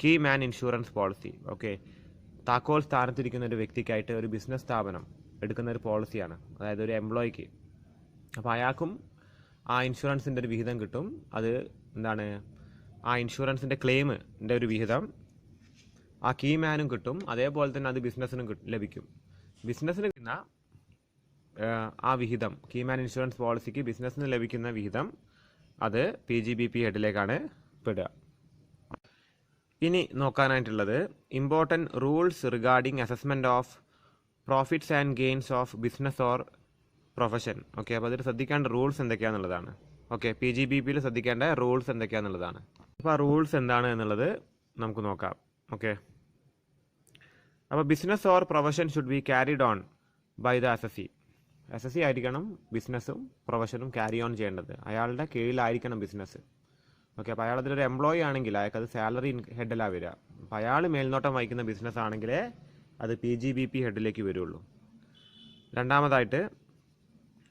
Key man insurance policy, okay, താക്കോൽ സ്ഥാനത്തിരിക്കുന്ന ഒരു വ്യക്തിക്കായിട്ട് ഒരു ബിസിനസ് സ്ഥാപനം എടുക്കുന്ന ഒരു പോളിസിയാണ്, അതായത് ഒരു എംപ്ലോയിക്ക്. അപ്പോൾ അയാൾക്കും ആ ഇൻഷുറൻസിൻ്റെ ഒരു വിഹിതം കിട്ടും. അത് എന്താണ്, ആ ഇൻഷുറൻസിൻ്റെ ക്ലെയിമിൻ്റെ ഒരു വിഹിതം ആ കീ മാനും കിട്ടും. അതേപോലെ തന്നെ അത് ബിസിനസ്സിനും ലഭിക്കും. ബിസിനസ്സിന് കിട്ടുന്ന ആ വിഹിതം, കീ മാൻ ഇൻഷുറൻസ് പോളിസിക്ക് ബിസിനസ്സിന് ലഭിക്കുന്ന വിഹിതം അത് PGBP ഹെഡിലേക്കാണ് പെടുക. ഇനി നോക്കാനായിട്ടുള്ളത് important rules regarding assessment of profits and gains of business or profession. Okay, അപ്പോൾ അതിൽ ശ്രദ്ധിക്കേണ്ട റൂൾസ് എന്തൊക്കെയാണെന്നുള്ളതാണ്. ഓക്കെ, PGBPയിൽ ശ്രദ്ധിക്കേണ്ട റൂൾസ് എന്തൊക്കെയാണെന്നുള്ളതാണ്. അപ്പോൾ ആ റൂൾസ് എന്താണ് എന്നുള്ളത് നമുക്ക് നോക്കാം. ഓക്കെ, അപ്പോൾ business or profession should be carried on by the assessee ആയിരിക്കണം ബിസിനസ്സും പ്രൊഫഷനും ക്യാരി ഓൺ ചെയ്യേണ്ടത്. അയാളുടെ കീഴിലായിരിക്കണം ബിസിനസ്. ഓക്കെ, അപ്പോൾ അയാൾ അതിലൊരു എംപ്ലോയി ആണെങ്കിൽ അയാൾക്ക് അത് സാലറി ഹെഡിലാണ് വരിക. അപ്പോൾ അയാൾ മേൽനോട്ടം വഹിക്കുന്ന ബിസിനസ് ആണെങ്കിലേ അത് PGBP ഹെഡിലേക്ക് വരുള്ളൂ. രണ്ടാമതായിട്ട്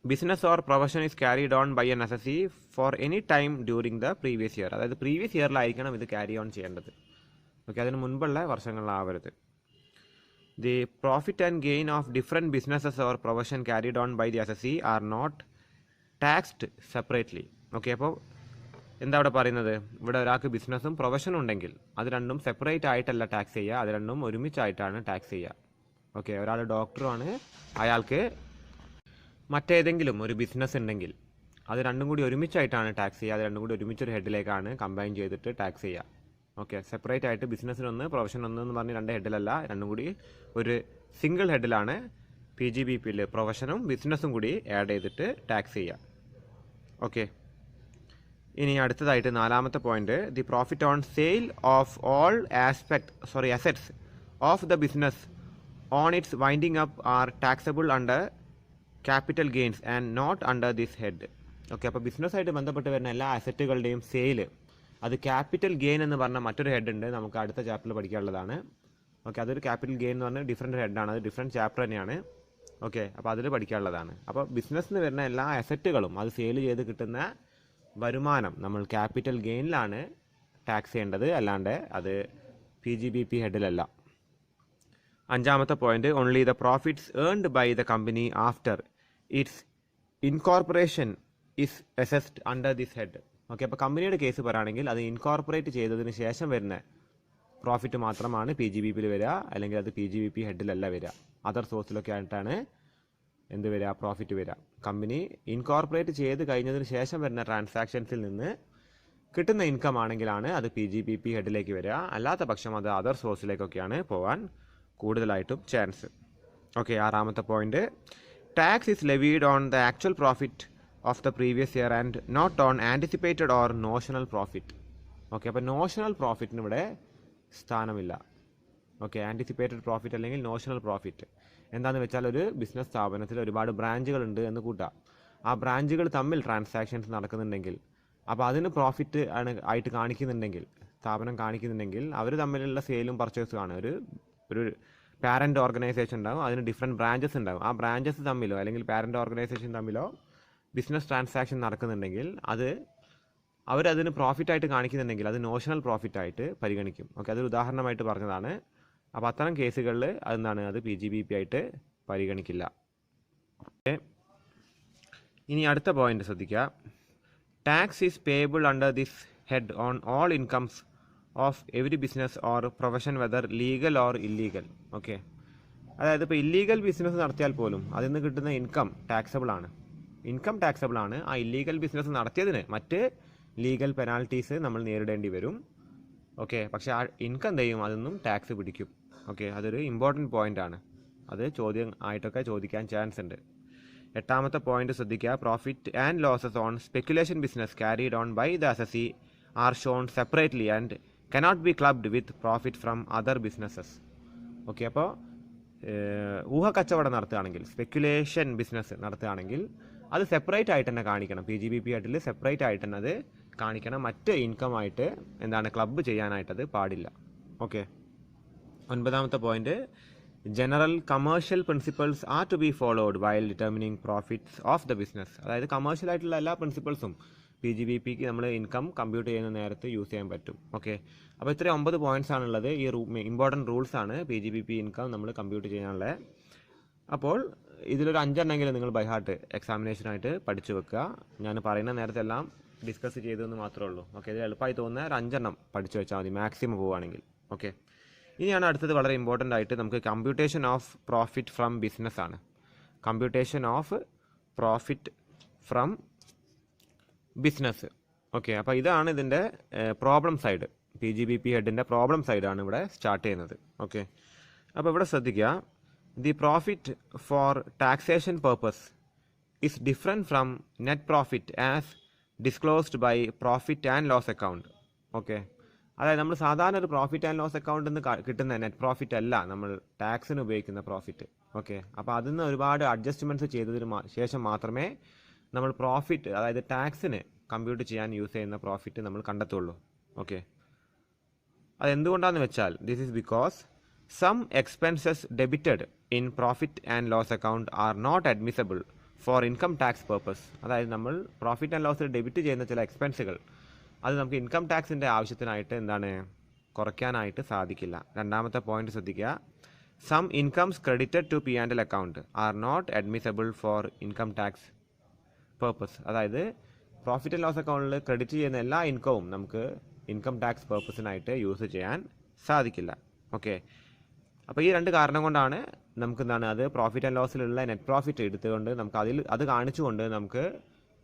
business or profession is carried on by an assessee for any time during the previous year. അതായത് പ്രീവിയസ് ഇയറിലായിരിക്കണം ഇത് ക്യാരി ഓൺ ചെയ്യേണ്ടത്. ഓക്കെ, അതിന് മുൻപുള്ള വർഷങ്ങളിലാവരുത്. The profit and gain of different businesses or profession carried on by the assessee are not taxed separately. Okay, അപ്പോൾ എന്താ അവിടെ പറയുന്നത്, ഇവിടെ ഒരാൾക്ക് ബിസിനസ്സും പ്രൊഫഷനും ഉണ്ടെങ്കിൽ അത് രണ്ടും സെപ്പറേറ്റ് ആയിട്ടല്ല ടാക്സ് ചെയ്യുക, അത് രണ്ടും ഒരുമിച്ചായിട്ടാണ് ടാക്സ് ചെയ്യുക. ഓക്കെ, ഒരാൾ ഡോക്ടറുമാണ്, അയാൾക്ക് മറ്റേതെങ്കിലും ഒരു ബിസിനസ് ഉണ്ടെങ്കിൽ അത് രണ്ടും കൂടി ഒരുമിച്ചായിട്ടാണ് ടാക്സ് ചെയ്യുക, അത് രണ്ടും കൂടി ഒരുമിച്ചൊരു ഹെഡിലേക്കാണ് കമ്പൈൻ ചെയ്തിട്ട് ടാക്സ് ചെയ്യുക. ഓക്കെ, സെപ്പറേറ്റ് ആയിട്ട് ബിസിനസ്സിനൊന്ന് പ്രൊഫഷനൊന്ന് എന്ന് പറഞ്ഞ് രണ്ട് ഹെഡിലല്ല, രണ്ടും കൂടി ഒരു സിംഗിൾ ഹെഡിലാണ് PGBPയിൽ പ്രൊഫഷനും ബിസിനസ്സും കൂടി ആഡ് ചെയ്തിട്ട് ടാക്സ് ചെയ്യുക. ഓക്കെ, ഇനി അടുത്തതായിട്ട് 4ാമത്തെ point the profit on sale of all assets of the business on its winding up are taxable under capital gains and not under this head. Okay, അപ്പോൾ ബിസിനസ്സായിട്ട് ബന്ധപ്പെട്ട് വരുന്ന എല്ലാ അസറ്റുകളുടെയും സെയിൽ അത് ക്യാപിറ്റൽ ഗെയിൻ എന്ന് പറഞ്ഞ മറ്റൊരു ഹെഡ് ഉണ്ട്, നമുക്ക് അടുത്ത ചാപ്റ്ററിൽ പഠിക്കാനുള്ളതാണ്. ഓക്കെ, അതൊരു ക്യാപിറ്റൽ ഗെയിൻ എന്ന് പറഞ്ഞാൽ ഡിഫറെൻറ്റ് ഹെഡാണ്, അത് ഡിഫറെൻറ്റ് ചാപ്റ്റർ തന്നെയാണ്. ഓക്കെ, അപ്പോൾ അതിൽ പഠിക്കാനുള്ളതാണ്. അപ്പോൾ ബിസിനസ്സിന് വരുന്ന എല്ലാ അസറ്റുകളും അത് സെയിൽ ചെയ്ത് കിട്ടുന്ന വരുമാനം നമ്മൾ ക്യാപിറ്റൽ ഗെയിനിലാണ് ടാക്സ് ചെയ്യേണ്ടത്, അല്ലാണ്ട് അത് PGBP ഹെഡിലല്ല. 5ാമത്തെ point only the profits earned by the company after its incorporation is assessed under this head. Okay, അപ്പോൾ കമ്പനിയുടെ കേസ് പറയുകയാണെങ്കിൽ അത് ഇൻകോർപ്പറേറ്റ് ചെയ്തതിന് ശേഷം വരുന്ന പ്രോഫിറ്റ് മാത്രമാണ് PGBPയിൽ വരിക, അല്ലെങ്കിൽ അത് PGBP ഹെഡിലല്ല വരിക. അതർ സോഴ്സിലൊക്കെ ആയിട്ടാണ് എന്ത് വരിക, പ്രോഫിറ്റ് വരിക. കമ്പനി ഇൻകോർപ്പറേറ്റ് ചെയ്ത് കഴിഞ്ഞതിന് ശേഷം വരുന്ന ട്രാൻസാക്ഷൻസിൽ നിന്ന് കിട്ടുന്ന ഇൻകം ആണെങ്കിലാണ് അത് PGBP ഹെഡിലേക്ക് വരിക, അല്ലാത്ത പക്ഷം അത് അതർ സോഴ്സിലേക്കൊക്കെയാണ് പോകാൻ കൂടുതലായിട്ടും ചാൻസ്. ഓക്കെ, 6ാമത്തെ point tax is levied on the actual profit of the previous year and not on anticipated or notional profit. Okay, അപ്പോൾ നോഷണൽ പ്രോഫിറ്റിന് ഇവിടെ സ്ഥാനമില്ല. ഓക്കെ, ആൻറ്റിസിപ്പേറ്റഡ് പ്രോഫിറ്റ് അല്ലെങ്കിൽ നോഷണൽ പ്രോഫിറ്റ് എന്താണെന്ന് വെച്ചാൽ ഒരു ബിസിനസ് സ്ഥാപനത്തിൽ ഒരുപാട് ബ്രാഞ്ചുകളുണ്ട് എന്ന് കൂട്ടാം. ആ ബ്രാഞ്ചുകൾ തമ്മിൽ ട്രാൻസാക്ഷൻസ് നടക്കുന്നുണ്ടെങ്കിൽ, അപ്പോൾ അതിന് പ്രോഫിറ്റ് ആയിട്ട് കാണിക്കുന്നുണ്ടെങ്കിൽ, സ്ഥാപനം കാണിക്കുന്നുണ്ടെങ്കിൽ അവർ തമ്മിലുള്ള സെയിലും പർച്ചേസും ആണ്. ഒരു പാരൻ്റ് ഓർഗനൈസേഷൻ ഉണ്ടാവും, അതിന് ഡിഫറെൻറ്റ് ബ്രാഞ്ചസ് ഉണ്ടാവും. ആ ബ്രാഞ്ചസ് തമ്മിലോ അല്ലെങ്കിൽ പാരൻ്റ് ഓർഗനൈസേഷൻ തമ്മിലോ ബിസിനസ് ട്രാൻസാക്ഷൻ നടക്കുന്നുണ്ടെങ്കിൽ അവരതിന് പ്രോഫിറ്റായിട്ട് കാണിക്കുന്നുണ്ടെങ്കിൽ അത് നോഷണൽ പ്രോഫിറ്റായിട്ട് പരിഗണിക്കും. ഓക്കെ, അതൊരു ഉദാഹരണമായിട്ട് പറഞ്ഞതാണ്. അപ്പോൾ അത്തരം കേസുകളിൽ അതെന്താണ്, അത് PGBP ആയിട്ട് പരിഗണിക്കില്ല. ഓക്കെ, ഇനി അടുത്ത പോയിന്റ് ശ്രദ്ധിക്കുക. Tax is payable under this head on all incomes of every business or profession whether legal or illegal. Okay, അതായത് ഇപ്പോൾ ഇല്ലീഗൽ ബിസിനസ് നടത്തിയാൽ പോലും അതിൽ നിന്ന് കിട്ടുന്ന ഇൻകം ടാക്സബിൾ ആണ്. ആ ഇല്ലീഗൽ ബിസിനസ് നടത്തിയതിന് മറ്റ് ലീഗൽ പെനാൽറ്റീസ് നമ്മൾ നേരിടേണ്ടി വരും. ഓക്കെ, പക്ഷേ ആ ഇൻകം എന്ത് ചെയ്യും, അതൊന്നും ടാക്സ് പിടിക്കും. ഓക്കെ, അതൊരു ഇമ്പോർട്ടൻറ്റ് പോയിൻ്റ് ആണ്. അത് ചോദ്യം ആയിട്ടൊക്കെ ചോദിക്കാൻ ചാൻസ് ഉണ്ട്. എട്ടാമത്തെ പോയിന്റ് ശ്രദ്ധിക്കുക. Profit and losses on speculation business carried on by the assessee are shown separately and cannot be clubbed with profit from other businesses. Okay, അപ്പോൾ ഊഹക്കച്ചവടം നടത്തുകയാണെങ്കിൽ, സ്പെക്കുലേഷൻ ബിസിനസ് നടത്തുകയാണെങ്കിൽ അത് സെപ്പറേറ്റ് ആയിട്ട് തന്നെ കാണിക്കണം. PGBP ആയിട്ടിൽ സെപ്പറേറ്റ് ആയിട്ട് തന്നെ അത് കാണിക്കണം. മറ്റ് ഇൻകമായിട്ട് ക്ലബ്ബ് ചെയ്യാനായിട്ടത് പാടില്ല. ഓക്കെ, ഒൻപതാമത്തെ point. General commercial principles are to be followed while determining profits of the business. അതായത് കമേഴ്ഷ്യൽ ആയിട്ടുള്ള എല്ലാ പ്രിൻസിപ്പിൾസും PGBPക്ക് നമ്മൾ ഇൻകം കമ്പ്യൂട്ട് ചെയ്യുന്ന നേരത്ത് യൂസ് ചെയ്യാൻ പറ്റും. ഓക്കെ, അപ്പോൾ ഇത്രയും 9 പോയിന്റ്സ് ആണുള്ളത്. ഈ ഇമ്പോർട്ടൻറ്റ് റൂൾസ് ആണ് PGBP ഇൻകം നമ്മൾ കമ്പ്യൂട്ട് ചെയ്യാനുള്ളത്. അപ്പോൾ ഇതിലൊരു 5 എണ്ണമെങ്കിലും നിങ്ങൾ ബൈ ഹാർട്ട് എക്സാമിനേഷനായിട്ട് പഠിച്ചു വെക്കുക. ഞാൻ പറയുന്ന നേരത്തെ എല്ലാം ഡിസ്കസ് ചെയ്തതെന്ന് മാത്രമേ ഉള്ളൂ. ഓക്കെ, ഇത് എളുപ്പമായി തോന്നുന്ന ഒരു 5 എണ്ണം പഠിച്ചു വെച്ചാൽ മതി മാക്സിമം പോവുകയാണെങ്കിൽ. ഓക്കെ, ഇനിയാണ് അടുത്തത് വളരെ ഇമ്പോർട്ടൻ്റ് ആയിട്ട് നമുക്ക് computation of profit from business ആണ്. Computation of profit from business. Okay, അപ്പോൾ ഇതാണ് ഇതിൻ്റെ പ്രോബ്ലം സൈഡ്. PGBP ഹെഡിൻ്റെ പ്രോബ്ലം സൈഡാണ് ഇവിടെ സ്റ്റാർട്ട് ചെയ്യുന്നത്. ഓക്കെ, അപ്പോൾ ഇവിടെ ശ്രദ്ധിക്കുക. The profit for taxation purpose is different from net profit as disclosed by profit and loss account. Okay, അതായത് നമ്മൾ സാധാരണ ഒരു പ്രോഫിറ്റ് ആൻഡ് ലോസ് അക്കൗണ്ടിൽ നിന്ന് കിട്ടുന്ന നെറ്റ് പ്രോഫിറ്റ് അല്ല നമ്മൾ ടാക്സിന് ഉപയോഗിക്കുന്ന പ്രോഫിറ്റ്. ഓക്കെ, അപ്പോൾ അതിൽ നിന്ന് ഒരുപാട് അഡ്ജസ്റ്റ്മെൻറ്റ്സ് ചെയ്തതിന് ശേഷം മാത്രമേ നമ്മൾ പ്രോഫിറ്റ്, അതായത് ടാക്സിന് കമ്പ്യൂട്ട് ചെയ്യാൻ യൂസ് ചെയ്യുന്ന പ്രോഫിറ്റ് നമ്മൾ കണ്ടെത്തുള്ളൂ. ഓക്കെ, അതെന്തുകൊണ്ടാണെന്ന് വെച്ചാൽ this is because some expenses debited in profit and loss account are not admissible for income tax purpose. അതായത് നമ്മൾ പ്രോഫിറ്റ് ആൻഡ് ലോസിൽ ഡെബിറ്റ് ചെയ്യുന്ന ചില എക്സ്പെൻസുകൾ അത് നമുക്ക് ഇൻകം ടാക്സിൻ്റെ ആവശ്യത്തിനായിട്ട് കുറയ്ക്കാനായിട്ട് സാധിക്കില്ല. രണ്ടാമത്തെ പോയിന്റ് ശ്രദ്ധിക്കുക. Some incomes credited to P&L account are not admissible for income tax purpose. അതായത് പ്രോഫിറ്റ് ആൻഡ് ലോസ് അക്കൗണ്ടിൽ ക്രെഡിറ്റ് ചെയ്യുന്ന എല്ലാ ഇൻകവും നമുക്ക് ഇൻകം ടാക്സ് പർപ്പസിനായിട്ട് യൂസ് ചെയ്യാൻ സാധിക്കില്ല. ഓക്കെ, അപ്പോൾ ഈ 2 കാരണം കൊണ്ടാണ് നമുക്ക് അത് പ്രോഫിറ്റ് ആൻഡ് ലോസിലുള്ള നെറ്റ് പ്രോഫിറ്റ് എടുത്തുകൊണ്ട് നമുക്ക് അത് കാണിച്ചുകൊണ്ട് നമുക്ക്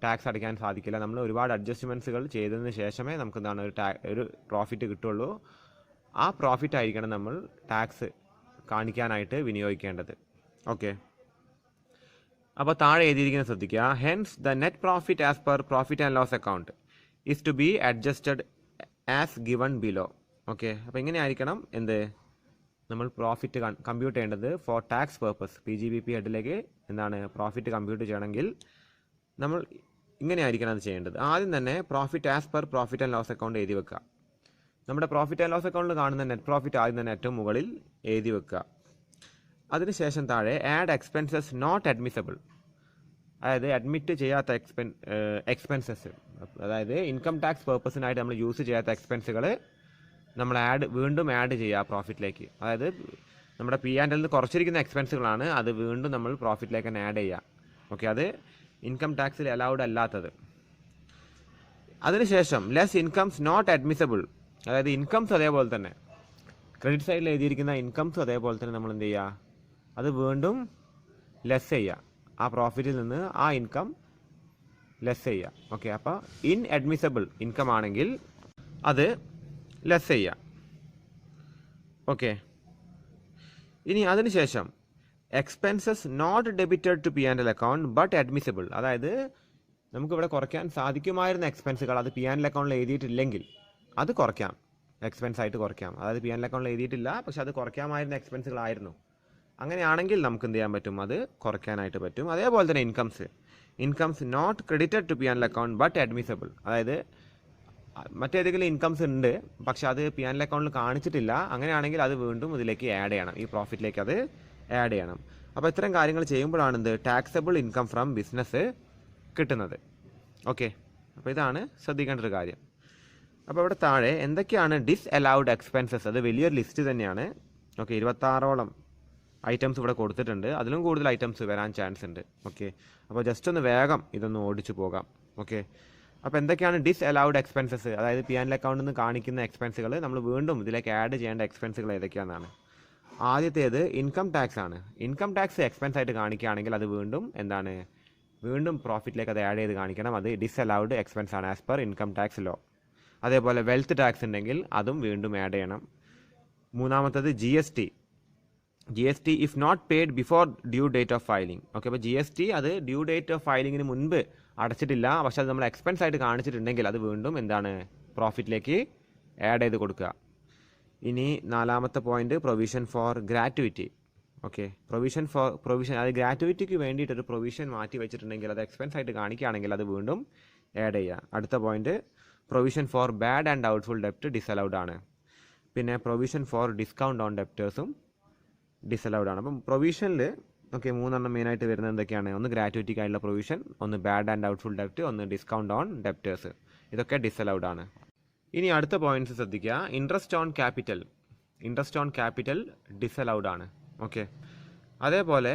ടാക്സ് അടയ്ക്കാൻ സാധിക്കില്ല. നമ്മൾ ഒരുപാട് അഡ്ജസ്റ്റ്മെൻറ്റ്സുകൾ ചെയ്തതിന് ശേഷമേ നമുക്ക് ഒരു പ്രോഫിറ്റ് കിട്ടുള്ളൂ. ആ പ്രോഫിറ്റ് ആയിരിക്കണം നമ്മൾ ടാക്സ് കാണിക്കാനായിട്ട് വിനിയോഗിക്കേണ്ടത്. ഓക്കെ, അപ്പോൾ താഴെ എഴുതിയിരിക്കുന്നത് ശ്രദ്ധിക്കുക. Hence the net profit as per profit and loss account is to be adjusted as given below. Okay, അപ്പോൾ ഇങ്ങനെ ആയിരിക്കണം നമ്മൾ പ്രോഫിറ്റ് കമ്പ്യൂട്ട് ചെയ്യേണ്ടത് ഫോർ ടാക്സ് പർപ്പസ്. PGBP ഹെഡിലേക്ക് പ്രോഫിറ്റ് കമ്പ്യൂട്ട് ചെയ്യണമെങ്കിൽ നമ്മൾ ഇങ്ങനെ ആയിരിക്കണം അത് ചെയ്യേണ്ടത്. ആദ്യം തന്നെ profit as per profit and loss account എഴുതി വെക്കുക. നമ്മുടെ പ്രോഫിറ്റ് ആൻഡ് ലോസ് അക്കൗണ്ടിൽ കാണുന്ന നെറ്റ് പ്രോഫിറ്റ് ആദ്യം തന്നെ ഏറ്റവും മുകളിൽ എഴുതി വെക്കുക. അതിനുശേഷം താഴെ ആഡ് എക്സ്പെൻസസ് നോട്ട് അഡ്മിസബിൾ, അതായത് അഡ്മിറ്റ് ചെയ്യാത്ത എക്സ്പെൻസസ്, അതായത് ഇൻകം ടാക്സ് പർപ്പസിനായിട്ട് നമ്മൾ യൂസ് ചെയ്യാത്ത എക്സ്പെൻസുകൾ നമ്മൾ വീണ്ടും ആഡ് ചെയ്യുക പ്രോഫിറ്റിലേക്ക്. അതായത് നമ്മുടെ P&L നിന്ന് കുറച്ചിരിക്കുന്ന എക്സ്പെൻസുകളാണ്, അത് വീണ്ടും നമ്മൾ പ്രോഫിറ്റിലേക്ക് തന്നെ ആഡ് ചെയ്യുക. ഓക്കെ, അത് ഇൻകം ടാക്സിൽ അലൗഡ് അല്ലാത്തത്. അതിനുശേഷം ലെസ് ഇൻകംസ് നോട്ട് അഡ്മിസബിൾ, അതായത് ഇൻകംസ് അതേപോലെ തന്നെ ക്രെഡിറ്റ് സൈഡിൽ എഴുതിയിരിക്കുന്ന ഇൻകംസ് അതേപോലെ തന്നെ നമ്മൾ എന്ത് ചെയ്യുക, അത് വീണ്ടും ലെസ് ചെയ്യുക. ആ പ്രോഫിറ്റിൽ നിന്ന് ആ ഇൻകം ലെസ് ചെയ്യുക. ഓക്കെ, അപ്പോൾ ഇൻഅഡ്മിസബിൾ ഇൻകം ആണെങ്കിൽ അത് ലെസ് ചെയ്യുക. ഓക്കെ, ഇനി അതിനുശേഷം expenses not debited to P and L account but admissible, അതായത് നമുക്കിവിടെ കുറയ്ക്കാൻ സാധിക്കുമായിരുന്ന എക്സ്പെൻസുകൾ അത് പി ആൻഡ് എൽ അക്കൗണ്ടിൽ എഴുതിയിട്ടില്ലെങ്കിൽ അത് കുറയ്ക്കാം, എക്സ്പെൻസ് ആയിട്ട് കുറയ്ക്കാം. അതായത് പി ആൻഡ് എൽ അക്കൗണ്ടിൽ എഴുതിയിട്ടില്ല, പക്ഷെ അത് കുറയ്ക്കാമായിരുന്ന എക്സ്പെൻസുകളായിരുന്നു. അങ്ങനെയാണെങ്കിൽ നമുക്ക് എന്ത് ചെയ്യാൻ പറ്റും, അത് കുറയ്ക്കാനായിട്ട് പറ്റും. അതേപോലെ തന്നെ incomes not credited to P and L account but admissible, അതായത് മറ്റേതെങ്കിലും ഇൻകംസ് ഉണ്ട് പക്ഷെ അത് പി ആൻഡ് എൽ അക്കൗണ്ടിൽ കാണിച്ചിട്ടില്ല, അങ്ങനെയാണെങ്കിൽ അത് വീണ്ടും ഇതിലേക്ക് ആഡ് ചെയ്യണം, ഈ പ്രോഫിറ്റിലേക്ക് അത് ആഡ് ചെയ്യണം. അപ്പോൾ ഇത്തരം കാര്യങ്ങൾ ചെയ്യുമ്പോഴാണ് എന്ത് ടാക്സബിൾ ഇൻകം ഫ്രം ബിസിനസ് കിട്ടുന്നത്. ഓക്കെ, അപ്പോൾ ഇതാണ് ശ്രദ്ധിക്കേണ്ട ഒരു കാര്യം. അപ്പോൾ ഇവിടെ താഴെ എന്തൊക്കെയാണ് ഡിസ്അലൗഡ് എക്സ്പെൻസസ്, അത് വലിയൊരു ലിസ്റ്റ് തന്നെയാണ്. ഓക്കെ, 26ഓളം ഐറ്റംസ് ഇവിടെ കൊടുത്തിട്ടുണ്ട്, അതിലും കൂടുതൽ ഐറ്റംസ് വരാൻ ചാൻസ് ഉണ്ട്. ഓക്കെ, അപ്പോൾ ജസ്റ്റ് ഒന്ന് വേഗം ഇതൊന്ന് ഓടിച്ചു പോകാം. ഓക്കെ, അപ്പോൾ എന്തൊക്കെയാണ് ഡിസ്അലൗഡ് എക്സ്പെൻസസ്, അതായത് പി ആൻഡ് എൽ അക്കൗണ്ടിൽ നിന്ന് കാണിക്കുന്ന എക്സ്പെൻസുകൾ നമ്മൾ വീണ്ടും ഇതിലേക്ക് ആഡ് ചെയ്യേണ്ട എക്സ്പെൻസുകൾ ഏതൊക്കെയാണെന്നാണ്. ആദ്യത്തേത് ഇൻകം ടാക്സ് ആണ്. ഇൻകം ടാക്സ് എക്സ്പെൻസ് ആയിട്ട് കാണിക്കുകയാണെങ്കിൽ അത് വീണ്ടും പ്രോഫിറ്റിലേക്ക് അത് ആഡ് ചെയ്ത് കാണിക്കണം, അത് ഡിസ്അലൗഡ് എക്സ്പെൻസ് ആണ് as per income tax law. അതേപോലെ വെൽത്ത് ടാക്സ് ഉണ്ടെങ്കിൽ അതും വീണ്ടും ആഡ് ചെയ്യണം. മൂന്നാമത്തത് G S T if not paid before due date of filing. Okay, അപ്പോൾ ജി എസ് ടി അത് ഡ്യൂ ഡേറ്റ് ഓഫ് ഫയലിങ്ങിന് മുൻപ് അടച്ചിട്ടില്ല, പക്ഷെ അത് നമ്മൾ എക്സ്പെൻസ് ആയിട്ട് കാണിച്ചിട്ടുണ്ടെങ്കിൽ അത് വീണ്ടും പ്രോഫിറ്റിലേക്ക് ആഡ് ചെയ്ത് കൊടുക്കുക. ഇനി നാലാമത്തെ point provision four gratuity. Okay, provision അത് ഗ്രാറ്റുവിറ്റിക്ക് വേണ്ടിയിട്ടൊരു പ്രൊവിഷൻ മാറ്റി വെച്ചിട്ടുണ്ടെങ്കിൽ അത് എക്സ്പെൻസ് ആയിട്ട് കാണിക്കുകയാണെങ്കിൽ അത് വീണ്ടും ആഡ് ചെയ്യുക. അടുത്ത point provision for bad and doubtful ഡെപ്റ്റ് ഡിസലൗഡ് ആണ്. പിന്നെ പ്രൊവിഷൻ ഫോർ ഡിസ്കൗണ്ട് ഓൺ ഡെപ്റ്റേഴ്സും ഡിസലൗഡ് ആണ്. അപ്പം പ്രൊവിഷനിൽ മൂന്നെണ്ണം മെയിനായിട്ട് വരുന്നത് എന്തൊക്കെയാണ്? ഒന്ന് ഗ്രാറ്റുവിറ്റിക്കായിട്ടുള്ള പ്രൊവിഷൻ, ഒന്ന് ബാഡ് ആൻഡ് ഡൗട്ട്ഫുൾ ഡെപ്റ്റ്, ഒന്ന് ഡിസ്കൗണ്ട് ഓൺ ഡെപ്റ്റേഴ്സ്. ഇതൊക്കെ ഡിസലൗഡ് ആണ്. ഇനി അടുത്ത പോയിന്റ്സ് ശ്രദ്ധിക്കുക. ഇൻട്രസ്റ്റ് ഓൺ ക്യാപിറ്റൽ ഡിസലൗഡ് ആണ്. ഓക്കെ, അതേപോലെ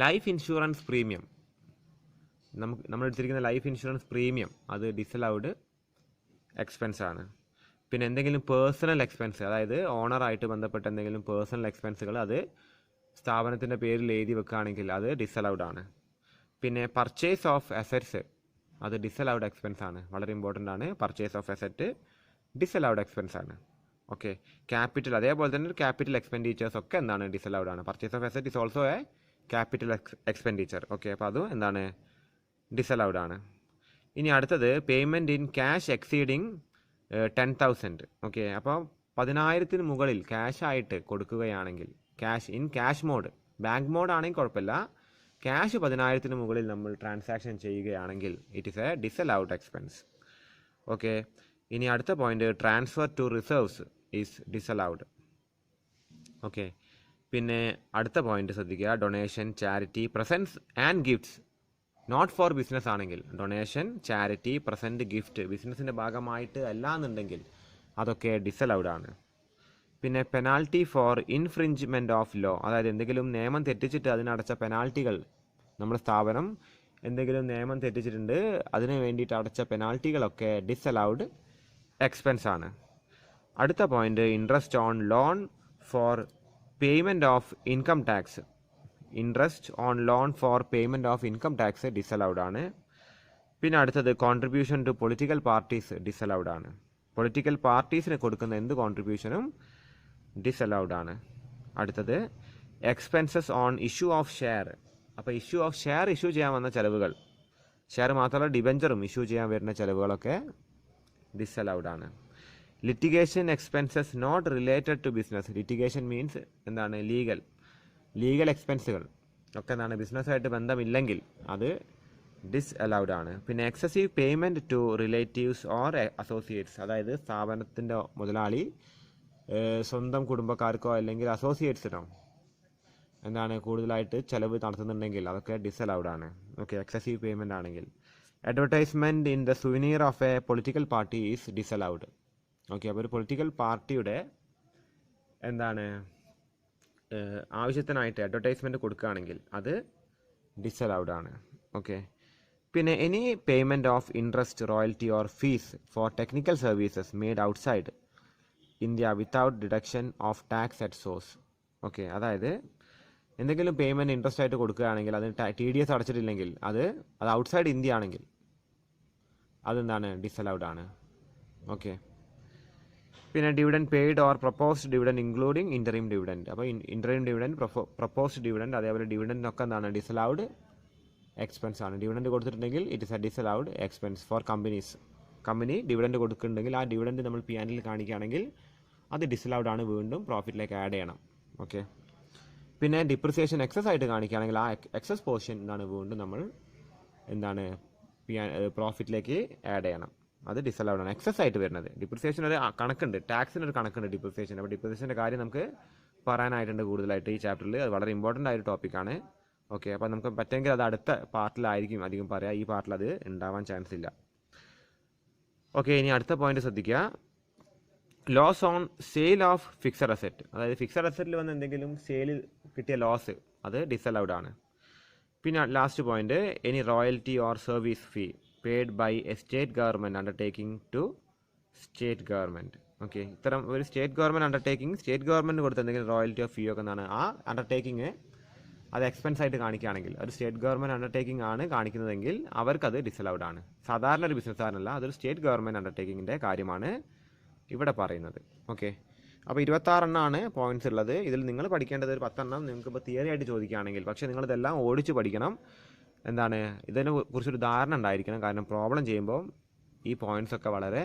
ലൈഫ് ഇൻഷുറൻസ് പ്രീമിയം, നമ്മൾ എടുത്തിരിക്കുന്ന ലൈഫ് ഇൻഷുറൻസ് പ്രീമിയം അത് ഡിസലൗഡ് എക്സ്പെൻസ് ആണ്. പിന്നെ എന്തെങ്കിലും പേഴ്സണൽ എക്സ്പെൻസ്, അതായത് ഓണറായിട്ട് ബന്ധപ്പെട്ട എന്തെങ്കിലും പേഴ്സണൽ എക്സ്പെൻസുകൾ അത് സ്ഥാപനത്തിൻ്റെ പേരിൽ എഴുതി വെക്കുകയാണെങ്കിൽ അത് ഡിസലൗഡ് ആണ്. പിന്നെ പർച്ചേസ് ഓഫ് അസറ്റ്സ് അത് ഡിസലൗഡ് എക്സ്പെൻസ് ആണ്, വളരെ ഇമ്പോർട്ടൻ്റ് ആണ്. Purchase of asset disallowed expense ആണ്. ഓക്കെ, ക്യാപിറ്റൽ അതേപോലെ തന്നെ ക്യാപിറ്റൽ എക്സ്പെൻഡിച്ചേഴ്സ് ഒക്കെ ഡിസലൗഡ് ആണ്. Purchase of asset is also A capital expenditure. Okay, അപ്പോൾ അതും ഡിസലൗഡ് ആണ്. ഇനി അടുത്തത് payment in cash exceeding 10,000. Okay, അപ്പോൾ 10,000 മുകളിൽ ക്യാഷ് ആയിട്ട് കൊടുക്കുകയാണെങ്കിൽ, ക്യാഷ് മോഡ്, ബാങ്ക് മോഡ് ആണെങ്കിൽ കുഴപ്പമില്ല, ക്യാഷ് 10,000 മുകളിൽ നമ്മൾ ട്രാൻസാക്ഷൻ ചെയ്യുകയാണെങ്കിൽ it is a disallowed expense. Okay, ഇനി അടുത്ത point transfer to reserves is disallowed. Okay, പിന്നെ അടുത്ത പോയിന്റ് ശ്രദ്ധിക്കുക. Donation, charity, presents and gifts not for business ആണെങ്കിൽ, ഡൊണേഷൻ, ചാരിറ്റി, പ്രസൻറ്റ്, ഗിഫ്റ്റ് ബിസിനസ്സിൻ്റെ ഭാഗമായിട്ട് അല്ല എന്നുണ്ടെങ്കിൽ അതൊക്കെ ഡിസലൗഡ് ആണ്. പിന്നെ penalty for infringement of law, അതായത് എന്തെങ്കിലും നിയമം തെറ്റിച്ചിട്ട് അതിനടച്ച പെനാൽറ്റികൾ, നമ്മുടെ സ്ഥാപനം എന്തെങ്കിലും നിയമം തെറ്റിച്ചിട്ടുണ്ട് അതിന് വേണ്ടിയിട്ട് അടച്ച പെനാൽറ്റികളൊക്കെ ഡിസലൗഡ് എക്സ്പെൻസ് ആണ്. അടുത്ത point interest on loan for payment of income tax. Interest on loan for payment of income tax disallowed ആണ്. പിന്നെ അടുത്തത് contribution to political parties disallowed ആണ്. പൊളിറ്റിക്കൽ പാർട്ടീസിന് കൊടുക്കുന്ന എന്ത് കോൺട്രിബ്യൂഷനും ഡിസലൗഡ് ആണ്. അടുത്തത് expenses on issue of share. അപ്പോൾ ഇഷ്യൂ ചെയ്യാൻ വന്ന ചിലവുകൾ, ഷെയർ മാത്രമല്ല ഡിബഞ്ചറും ഇഷ്യൂ ചെയ്യാൻ വരുന്ന ചിലവുകളൊക്കെ ഡിസലൗഡ് ആണ്. Litigation expenses not related to business. Litigation means legal എക്സ്പെൻസുകൾ ഒക്കെ ബിസിനസ്സായിട്ട് ബന്ധമില്ലെങ്കിൽ അത് ഡിസലൗഡ് ആണ്. പിന്നെ excessive payment to relatives or associates, അതായത് സ്ഥാപനത്തിൻ്റെ മുതലാളി സ്വന്തം കുടുംബക്കാർക്കോ അല്ലെങ്കിൽ അസോസിയേറ്റ്സിനോ കൂടുതലായിട്ട് ചിലവ് നടത്തുന്നുണ്ടെങ്കിൽ അതൊക്കെ ഡിസലൗഡ് ആണ്. ഓക്കെ, എക്സസീവ് പേയ്മെൻ്റ് ആണെങ്കിൽ. Advertisement in the souvenir of A political party is disallowed. Okay, അപ്പോൾ ഒരു പൊളിറ്റിക്കൽ പാർട്ടിയുടെ ആവശ്യത്തിനായിട്ട് അഡ്വർടൈസ്മെൻറ്റ് കൊടുക്കുകയാണെങ്കിൽ അത് ഡിസലൗഡ് ആണ്. ഓക്കെ, പിന്നെ any payment of interest, royalty or fees for technical services made outside India without deduction of tax at source. Okay, അതായത് എന്തെങ്കിലും പേയ്മെൻറ്റ് ഇൻട്രസ്റ്റ് ആയിട്ട് കൊടുക്കുകയാണെങ്കിൽ അത് TDS അടച്ചിട്ടില്ലെങ്കിൽ അത് ഔട്ട്സൈഡ് ഇന്ത്യ ആണെങ്കിൽ ഡിസലൗഡ് ആണ്. ഓക്കെ, പിന്നെ dividend paid or proposed dividend including interim dividend. അപ്പോൾ ഇൻ്ററിം ഡിവിഡൻഡ്, പ്രപ്പോസ്ഡ് ഡിവിഡൻഡ്, അതേപോലെ ഡിവിഡൻഡിനൊക്കെ എന്താണ് ഡിസലൗഡ് എക്സ്പെൻസ് ആണ്. ഡിവിഡൻഡ് കൊടുത്തിട്ടുണ്ടെങ്കിൽ it is a disallowed expense for companies. Company dividend കൊടുക്കുന്നുണ്ടെങ്കിൽ ആ ഡിവിഡൻഡ് നമ്മൾ P&L കാണിക്കുകയാണെങ്കിൽ അത് ഡിസലൗഡ് ആണ്, വീണ്ടും പ്രോഫിറ്റിലേക്ക് ആഡ് ചെയ്യണം. ഓക്കെ. പിന്നെ ഡിപ്രിസിയേഷൻ എക്സസ് ആയിട്ട് കാണിക്കുകയാണെങ്കിൽ ആ എക്സസ് പോർഷൻ എന്താണ് വീണ്ടും നമ്മൾ എന്താണ് പ്രോഫിറ്റിലേക്ക് ആഡ് ചെയ്യണം. അത് ഡിസലൗഡ് ആണ്, എക്സസ് ആയിട്ട് വരുന്നത്. ഡിപ്രിസിയേഷൻ ഒരു കണക്കുണ്ട്, ടാക്സിനൊരു കണക്കുണ്ട് ഡിപ്രിസിയേഷൻ. അപ്പോൾ ഡിപ്രിസിയേഷൻ്റെ കാര്യം നമുക്ക് പറയാനായിട്ടുണ്ട് കൂടുതലായിട്ട് ഈ ചാപ്റ്ററിൽ. അത് വളരെ ഇമ്പോർട്ടൻ്റ് ആയൊരു ടോപ്പിക്കാണ്. ഓക്കെ. അപ്പോൾ നമുക്ക് പറ്റുമെങ്കിൽ അത് അടുത്ത പാർട്ടിലായിരിക്കും അധികം പറയാം, ഈ പാർട്ടിൽ അത് ഉണ്ടാവാൻ ചാൻസ് ഇല്ല. ഓക്കെ. ഇനി അടുത്ത പോയിന്റ് ശ്രദ്ധിക്കുക, loss on sale of fixed asset. അതായത് ഫിക്സഡ് അസെറ്റിൽ വന്ന് എന്തെങ്കിലും സെയിലിൽ കിട്ടിയ ലോസ്, അത് ഡിസലൗഡ് ആണ്. പിന്നെ last point, any royalty or service fee paid by a state government undertaking to state government. Okay. ഇത്തരം ഒരു state government undertaking, state government കൊടുത്ത എന്തെങ്കിലും റോയൽറ്റി ഓഫ് ഫീ ഒക്കെ എന്താണ് ആ അണ്ടർടേക്കിങ് അത് എക്സ്പെൻസ് ആയിട്ട് കാണിക്കുകയാണെങ്കിൽ, ഒരു സ്റ്റേറ്റ് ഗവൺമെൻറ് അണ്ടർടേക്കിംഗ് ആണ് കാണിക്കുന്നതെങ്കിൽ അവർക്കത് ഡിസലൗഡ് ആണ്. സാധാരണ ഒരു ബിസിനസ്സുകാരനല്ല, അതൊരു സ്റ്റേറ്റ് ഗവൺമെൻറ് അണ്ടർടേക്കിങ്ങിൻ്റെ കാര്യമാണ് ഇവിടെ പറയുന്നത്. ഓക്കെ. അപ്പോൾ 26 എണ്ണമാണ് പോയിന്റ്സ് ഉള്ളത്. ഇതിൽ നിങ്ങൾ പഠിക്കേണ്ടത് ഒരു 10 എണ്ണം നിങ്ങൾക്ക് ഇപ്പോൾ തിയറി ആയിട്ട് ചോദിക്കുകയാണെങ്കിൽ, പക്ഷേ നിങ്ങളിതെല്ലാം ഓടിച്ച് പഠിക്കണം. എന്താണ് ഇതിനെ കുറിച്ചൊരു ധാരണ ഉണ്ടായിരിക്കണം, കാരണം പ്രോബ്ലം ചെയ്യുമ്പോൾ ഈ പോയിന്റ്സ് ഒക്കെ വളരെ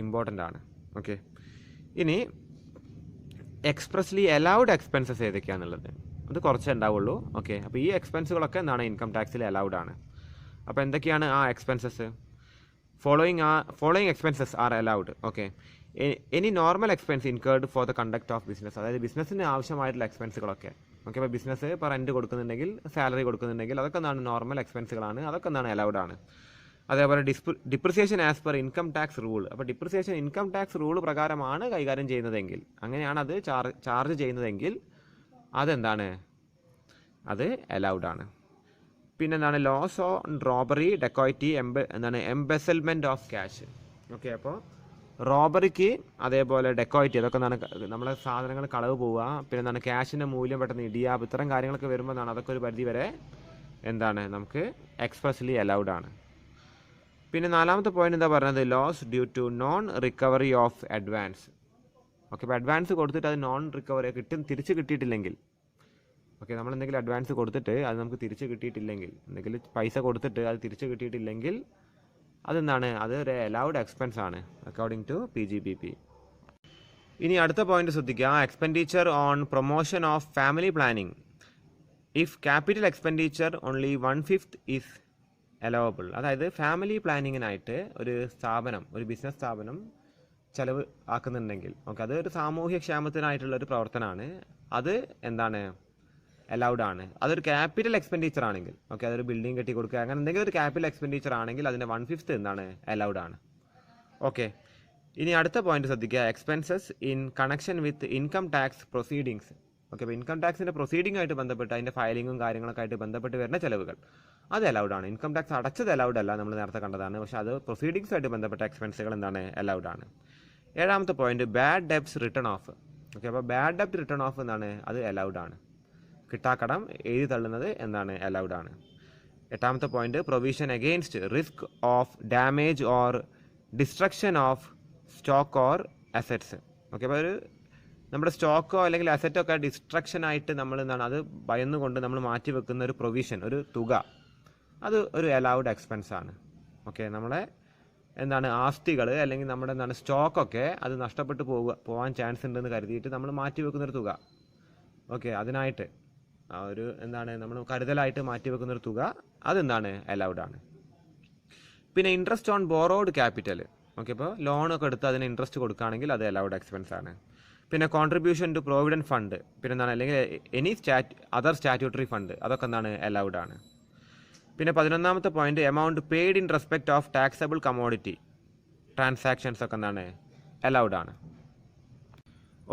ഇമ്പോർട്ടൻ്റ് ആണ്. ഓക്കെ. ഇനി എക്സ്പ്രസ്ലി അലൗഡ് എക്സ്പെൻസസ് ഏതൊക്കെയാണെന്നുള്ളത് അത് കുറച്ചേ ഉണ്ടാവുള്ളൂ. ഓക്കെ. അപ്പോൾ ഈ എക്സ്പെൻസുകളൊക്കെ എന്താണ് ഇൻകം ടാക്സിൽ അലൗഡ് ആണ്. അപ്പോൾ എന്തൊക്കെയാണ് ആ expenses? Following expenses are allowed. Okay. Any normal expense incurred for the conduct of business. അതായത് ബിസിനസ്സിന് ആവശ്യമായിട്ടുള്ള എക്സ്പെൻസുകളൊക്കെ. ഓക്കെ. അപ്പോൾ ബിസിനസ് ഇപ്പോൾ റെൻറ്റ് കൊടുക്കുന്നുണ്ടെങ്കിൽ, സാലറി കൊടുക്കുന്നുണ്ടെങ്കിൽ അതൊക്കെ എന്താണ് നോർമൽ എക്സ്പെൻസുകളാണ്, അതൊക്കെ എന്താണ് അലൗഡ് ആണ്. അതേപോലെ depreciation as per income tax rule. അപ്പോൾ ഡിപ്രിസിയേഷൻ ഇൻകം ടാക്സ് റൂൾ പ്രകാരമാണ് കൈകാര്യം ചെയ്യുന്നതെങ്കിൽ, അങ്ങനെയാണ് അത് ചാർജ് ചെയ്യുന്നതെങ്കിൽ അതെന്താണ്, അത് അലൗഡ് ആണ്. പിന്നെന്താണ് loss on robbery, dacoity, embezzlement of cash. Okay. അപ്പോൾ റോബറിക്ക് അതേപോലെ ഡെക്കോയിറ്റി, അതൊക്കെ എന്താണ് നമ്മളെ സാധനങ്ങൾ കളവ് പോവുക, പിന്നെ എന്താണ് ക്യാഷിൻ്റെ മൂല്യം പെട്ടെന്ന് ഇടിയുക, ഇത്തരം കാര്യങ്ങളൊക്കെ വരുമ്പോൾ എന്താണ് അതൊക്കെ ഒരു പരിധി വരെ എന്താണ് നമുക്ക് എക്സ്പ്രസ്ലി അലൗഡ് ആണ്. പിന്നെ 4ാമത്തെ പോയിന്റ് എന്താ പറയുന്നത്, loss due to non recovery of advance. Okay. അപ്പോൾ അഡ്വാൻസ് കൊടുത്തിട്ട് അത് നോൺ റിക്കവറി തിരിച്ച് കിട്ടിയിട്ടില്ലെങ്കിൽ, ഓക്കെ, നമ്മൾ എന്തെങ്കിലും അഡ്വാൻസ് കൊടുത്തിട്ട് അത് നമുക്ക് തിരിച്ച് കിട്ടിയിട്ടില്ലെങ്കിൽ, എന്തെങ്കിലും പൈസ കൊടുത്തിട്ട് അത് തിരിച്ച് കിട്ടിയിട്ടില്ലെങ്കിൽ അതെന്താണ്, അത് ഒരു അലൗഡ് എക്സ്പെൻസ് ആണ് അക്കോർഡിംഗ് ടു PGBP. ഇനി അടുത്ത പോയിന്റ് ശ്രദ്ധിക്കുക, expenditure on promotion of family planning if capital expenditure only 1/5 is allowable. അതായത് ഫാമിലി പ്ലാനിങ്ങിനായിട്ട് ഒരു ബിസിനസ് സ്ഥാപനം ചിലവ് ആക്കുന്നുണ്ടെങ്കിൽ, ഓക്കെ, അത് ഒരു സാമൂഹ്യ ക്ഷേമത്തിനായിട്ടുള്ള ഒരു പ്രവർത്തനമാണ്, അത് എന്താണ് അലൗഡ് ആണ്. അതൊരു ക്യാപിറ്റൽ എക്സ്പെൻഡിച്ചർ ആണെങ്കിൽ, ഓക്കെ, അതൊരു ബിൽഡിംഗ് കെട്ടി കൊടുക്കുക, അങ്ങനെ എന്തെങ്കിലും ഒരു ക്യാപിറ്റൽ എക്സ്പെൻഡിച്ചർ ആണെങ്കിൽ അതിൻ്റെ 1/5 എന്താണ് അലൗഡ് ആണ്. ഓക്കെ. ഇനി അടുത്ത പോയിന്റ് ശ്രദ്ധിക്കുക, expenses in connection with income tax proceedings. Okay. അപ്പോൾ ഇൻകം ടാക്സിൻ്റെ പ്രൊസീഡിംഗ് ആയിട്ട് ബന്ധപ്പെട്ട് അതിൻ്റെ ഫയലിങ്ങും കാര്യങ്ങളൊക്കെ ആയിട്ട് ബന്ധപ്പെട്ട് വരുന്ന ചിലവുകൾ അത് അലൗഡ് ആണ്. ഇൻകം ടാക്സ് അടച്ചത് അലൗഡ് അല്ല, നമ്മൾ നേരത്തെ കണ്ടതാണ്, പക്ഷേ അത് പ്രൊസീഡിങ്സുമായിട്ട് ബന്ധപ്പെട്ട എക്സ്പെൻസുകൾ എന്താണ് അലൗഡ് ആണ്. 7ാമത്തെ point, bad debts written off. Okay. അപ്പോൾ ബാഡ് ഡെബ്റ്റ് റിട്ടേൺ ഓഫ് എന്താണ്, അത് അലൗഡ് ആണ്. കിട്ടാക്കടം എഴുതി തള്ളുന്നത് എന്താണ് അലൗഡ് ആണ്. 8ാമത്തെ point, provision against risk of damage or destruction of stock or assets. Okay. അപ്പോൾ നമ്മുടെ സ്റ്റോക്കോ അല്ലെങ്കിൽ അസറ്റോ ഒക്കെ ഡിസ്ട്രക്ഷൻ ആയിട്ട് നമ്മൾ എന്താണ് അത് ഭയന്നുകൊണ്ട് നമ്മൾ മാറ്റി വെക്കുന്ന ഒരു പ്രൊവിഷൻ, ഒരു തുക, അത് ഒരു അലൗഡ് എക്സ്പെൻസ് ആണ്. ഓക്കെ. നമ്മളെ എന്താണ് ആസ്തികൾ അല്ലെങ്കിൽ നമ്മുടെ എന്താണ് സ്റ്റോക്കൊക്കെ അത് നഷ്ടപ്പെട്ടു പോകാൻ ചാൻസ് ഉണ്ടെന്ന് കരുതിയിട്ട് നമ്മൾ മാറ്റി വെക്കുന്നൊരു തുക, ഓക്കെ, അതിനായിട്ട് ഒരു എന്താണ് നമ്മൾ കരുതലായിട്ട് മാറ്റി വെക്കുന്നൊരു തുക, അതെന്താണ് അലൗഡ് ആണ്. പിന്നെ interest on borrowed capital. Okay. ഇപ്പോൾ ലോണൊക്കെ എടുത്ത് അതിന് ഇൻട്രസ്റ്റ് കൊടുക്കുകയാണെങ്കിൽ അത് അലൗഡ് എക്സ്പെൻസ് ആണ്. പിന്നെ കോൺട്രിബ്യൂഷൻ ടു പ്രോവിഡൻറ്റ് ഫണ്ട്, പിന്നെ എന്താണ് അല്ലെങ്കിൽ എനി അതർ സ്റ്റാറ്റ്യൂട്ടറി ഫണ്ട്, അതൊക്കെ എന്താണ് അലൗഡ് ആണ്. പിന്നെ 11ാമത്തെ point, amount paid in respect of taxable commodity transactions ഒക്കെ എന്താണ് അലൗഡ് ആണ്.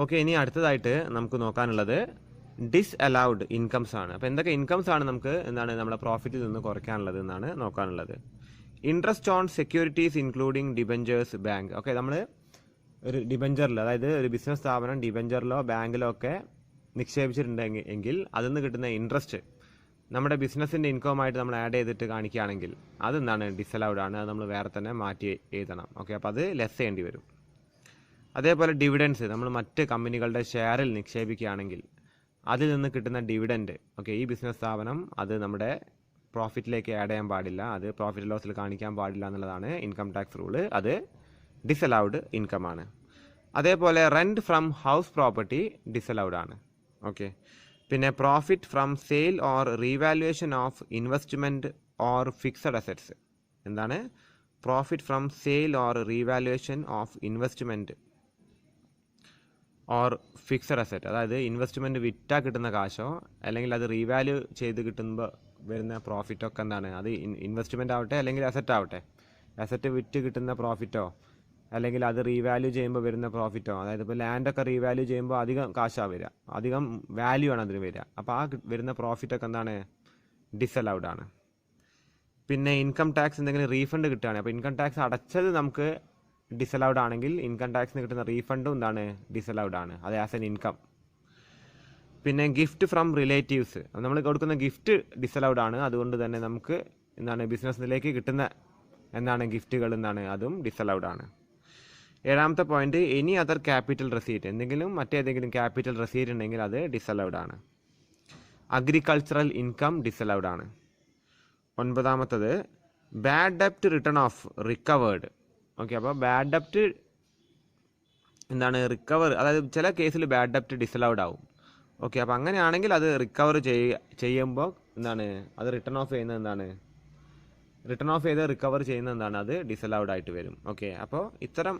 ഓക്കെ. ഇനി അടുത്തതായിട്ട് നമുക്ക് നോക്കാനുള്ളത് ഡിസ്അലൗഡ് ഇൻകംസ് ആണ്. അപ്പോൾ എന്തൊക്കെ ഇൻകംസ് ആണ് നമുക്ക് എന്താണ് നമ്മളെ പ്രോഫിറ്റിൽ നിന്ന് കുറയ്ക്കാനുള്ളത് എന്നാണ് നോക്കാനുള്ളത്. Interest on securities including debentures, bank. Okay. നമ്മൾ ഒരു ഡിബഞ്ചറിൽ, അതായത് ഒരു ബിസിനസ് സ്ഥാപനം ഡിബഞ്ചറിലോ ബാങ്കിലോ ഒക്കെ നിക്ഷേപിച്ചിട്ടുണ്ടെങ്കിൽ എങ്കിൽ അതിൽ നിന്ന് കിട്ടുന്ന ഇൻട്രസ്റ്റ് നമ്മുടെ ബിസിനസ്സിൻ്റെ ഇൻകമായിട്ട് നമ്മൾ ആഡ് ചെയ്തിട്ട് കാണിക്കുകയാണെങ്കിൽ അതെന്താണ് ഡിസലൗഡ് ആണ്, അത് നമ്മൾ വേറെ തന്നെ മാറ്റി എഴുതണം. ഓക്കെ. അപ്പോൾ അത് ലെസ് ചെയ്യേണ്ടി വരും. അതേപോലെ ഡിവിഡൻസ് നമ്മൾ മറ്റ് കമ്പനികളുടെ ഷെയറിൽ നിക്ഷേപിക്കുകയാണെങ്കിൽ അതിൽ നിന്ന് കിട്ടുന്ന ഡിവിഡൻഡ്, ഓക്കെ, ഈ ബിസിനസ് സ്ഥാപനം അത് നമ്മുടെ പ്രോഫിറ്റിലേക്ക് ആഡ് ചെയ്യാൻ പാടില്ല, അത് പ്രോഫിറ്റ് ലോസിൽ കാണിക്കാൻ പാടില്ല എന്നുള്ളതാണ് ഇൻകം ടാക്സ് റൂള്. അത് ഡിസലൗഡ് ഇൻകം ആണ്. അതേപോലെ rent from house property disallowed ആണ്. ഓക്കെ, പിന്നെ profit from sale or revaluation of investment or fixed assets. എന്താണ് profit from sale or revaluation of investment or fixed asset, അതായത് investment വിറ്റാൽ കിട്ടുന്ന കാശോ അല്ലെങ്കിൽ അത് റീവാല്യൂ ചെയ്ത് കിട്ടുമ്പോൾ വരുന്ന പ്രോഫിറ്റൊക്കെ എന്താണ്, അത് ഇൻവെസ്റ്റ്മെൻറ്റ് ആവട്ടെ അല്ലെങ്കിൽ അസറ്റ് ആവട്ടെ, അസറ്റ് വിറ്റ് കിട്ടുന്ന പ്രോഫിറ്റോ അല്ലെങ്കിൽ അത് റീവാല്യൂ ചെയ്യുമ്പോൾ വരുന്ന പ്രോഫിറ്റോ, അതായത് ഇപ്പോൾ ലാൻഡൊക്കെ റീവാല്യൂ ചെയ്യുമ്പോൾ അധികം കാശാണ് വരിക, അധികം വാല്യൂ ആണ് അതിന് വരിക. അപ്പോൾ ആ വരുന്ന പ്രോഫിറ്റൊക്കെ എന്താണ്, ഡിസലൗഡ് ആണ്. പിന്നെ ഇൻകം ടാക്സ് എന്തെങ്കിലും റീഫണ്ട് കിട്ടുകയാണ്, അപ്പോൾ ഇൻകം ടാക്സ് അടച്ചത് നമുക്ക് ഡിസലൗഡ് ആണെങ്കിൽ ഇൻകം ടാക്സിന് കിട്ടുന്ന റീഫണ്ടും എന്താണ്, ഡിസലൗഡ് ആണ്, അത് ആസ് എൻ ഇൻകം. പിന്നെ ഗിഫ്റ്റ് ഫ്രം റിലേറ്റീവ്സ്, നമ്മൾ കൊടുക്കുന്ന ഗിഫ്റ്റ് ഡിസലൗഡ് ആണ്, അതുകൊണ്ട് തന്നെ നമുക്ക് എന്താണ് ബിസിനസ്സിലേക്ക് കിട്ടുന്ന എന്താണ് ഗിഫ്റ്റുകൾ എന്താണ്, അതും ഡിസലൗഡ് ആണ്. 7ാമത്തെ point, any other capital receipt, എന്തെങ്കിലും മറ്റേതെങ്കിലും ക്യാപിറ്റൽ റെസീറ്റ് ഉണ്ടെങ്കിൽ അത് ഡിസലൗഡ് ആണ്. അഗ്രികൾച്ചറൽ ഇൻകം ഡിസലൗഡ് ആണ്. 9ാമത്തത് ബാഡ് ഡെപ്റ്റ് റിട്ടേൺ ഓഫ് റിക്കവേർഡ്. ഓക്കെ, അപ്പോൾ ബാഡ് ഡെപ്റ്റ് എന്താണ് റിക്കവർ, അതായത് ചില കേസിൽ ബാഡ് ഡെപ്റ്റ് ഡിസലൗഡ് ആവും. ഓക്കെ, അപ്പോൾ അങ്ങനെയാണെങ്കിൽ അത് റിക്കവർ ചെയ്യുമ്പോൾ എന്താണ്, അത് റിട്ടേൺ ഓഫ് ചെയ്യുന്നത് എന്താണ്, റിട്ടേൺ ഓഫ് ചെയ്ത് റിക്കവർ ചെയ്യുന്നത് എന്താണ്, അത് ഡിസലൗഡ് ആയിട്ട് വരും. ഓക്കെ, അപ്പോൾ ഇത്തരം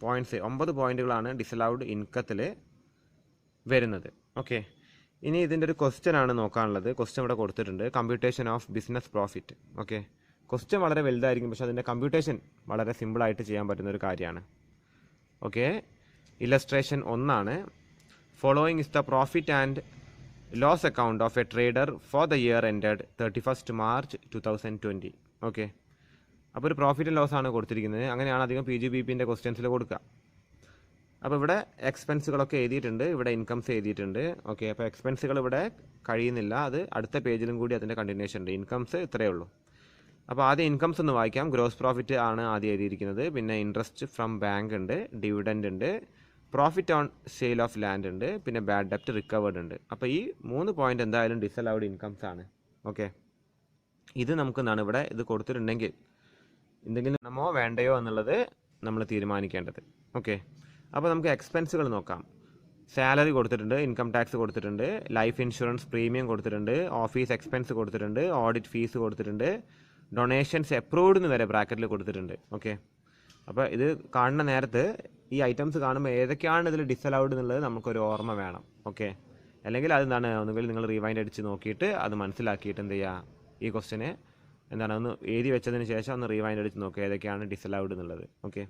പോയിൻറ്റ്സ് 9 പോയിന്റുകളാണ് ഡിസലൗഡ് ഇൻകത്തിൽ വരുന്നത്. ഓക്കെ, ഇനി ഇതിൻ്റെ ഒരു ക്വസ്റ്റ്യൻ ആണ് നോക്കാനുള്ളത്. ക്വസ്റ്റ്യൻ ഇവിടെ കൊടുത്തിട്ടുണ്ട്, computation of business profit. Okay, question വളരെ വലുതായിരിക്കും, പക്ഷേ അതിൻ്റെ കമ്പ്യൂട്ടേഷൻ വളരെ സിമ്പിളായിട്ട് ചെയ്യാൻ പറ്റുന്ന ഒരു കാര്യമാണ്. Okay, illustration 1 following is the profit and loss account of a trader for the year ended 31st March 2020. Okay, അപ്പോൾ ഒരു പ്രോഫിറ്റ് ആൻഡ് ലോസ് ആണ് കൊടുത്തിരിക്കുന്നത്. അങ്ങനെയാണ് അധികം PGBPൻ്റെ ക്വസ്റ്റ്യൻസിൽ കൊടുക്കുക. അപ്പോൾ ഇവിടെ എക്സ്പെൻസുകളൊക്കെ എഴുതിയിട്ടുണ്ട്, ഇവിടെ ഇൻകംസ് എഴുതിയിട്ടുണ്ട്. ഓക്കെ, അപ്പോൾ എക്സ്പെൻസുകൾ ഇവിടെ കഴിയുന്നില്ല, അത് അടുത്ത പേജിലും കൂടി അതിൻ്റെ കണ്ടിന്യൂഷൻ ഉണ്ട്. ഇൻകംസ് ഇത്രയേ ഉള്ളൂ. അപ്പോൾ ആദ്യം ഇൻകംസ് ഒന്ന് വായിക്കാം. ഗ്രോസ് പ്രോഫിറ്റ് ആണ് ആദ്യം എഴുതിയിരിക്കുന്നത്, പിന്നെ ഇൻട്രസ്റ്റ് ഫ്രം ബാങ്ക് ഉണ്ട്, ഡിവിഡൻഡ് ഉണ്ട്, profit on sale of land ഉണ്ട്, പിന്നെ ബാഡ് ഡെപ്റ്റ് റിക്കവേർഡ് ഉണ്ട്. അപ്പോൾ ഈ 3 പോയിന്റ് എന്തായാലും ഡിസലൗഡ് ഇൻകംസ് ആണ്. ഓക്കെ, ഇത് നമുക്ക് എന്താണ് ഇവിടെ ഇത് കൊടുത്തിട്ടുണ്ടെങ്കിൽ എന്തെങ്കിലും നമ്മോ വേണ്ടയോ എന്നുള്ളത് നമ്മൾ തീരുമാനിക്കേണ്ടത്. ഓക്കെ, അപ്പോൾ നമുക്ക് എക്സ്പെൻസുകൾ നോക്കാം. സാലറി കൊടുത്തിട്ടുണ്ട്, ഇൻകം ടാക്സ് കൊടുത്തിട്ടുണ്ട്, ലൈഫ് ഇൻഷുറൻസ് പ്രീമിയം കൊടുത്തിട്ടുണ്ട്, ഓഫീസ് എക്സ്പെൻസ് കൊടുത്തിട്ടുണ്ട്, ഓഡിറ്റ് ഫീസ് കൊടുത്തിട്ടുണ്ട്, ഡൊണേഷൻസ് അപ്രൂവ്ഡ് എന്ന് വരെ ബ്രാക്കറ്റിൽ കൊടുത്തിട്ടുണ്ട്. ഓക്കെ, അപ്പോൾ ഇത് കാണുന്ന നേരത്ത് ഈ ഐറ്റംസ് കാണുമ്പോൾ ഏതൊക്കെയാണ് ഇതിൽ ഡിസലൗഡ് എന്നുള്ളത് നമുക്കൊരു ഓർമ്മ വേണം. ഓക്കെ, അല്ലെങ്കിൽ അതെന്താണ്, ഒന്നുകിൽ നിങ്ങൾ റീവൈൻഡ് അടിച്ച് നോക്കിയിട്ട് അത് മനസ്സിലാക്കിയിട്ട് എന്ത് ചെയ്യുക, ഈ ക്വസ്റ്റ്യനെ എന്താണ് ഒന്ന് എഴുതി വെച്ചതിന് ശേഷം ഒന്ന് റീവൈൻഡ് അടിച്ച് നോക്കുക ഏതൊക്കെയാണ് ഡിസലൗഡ് എന്നുള്ളത്. ഓക്കെ,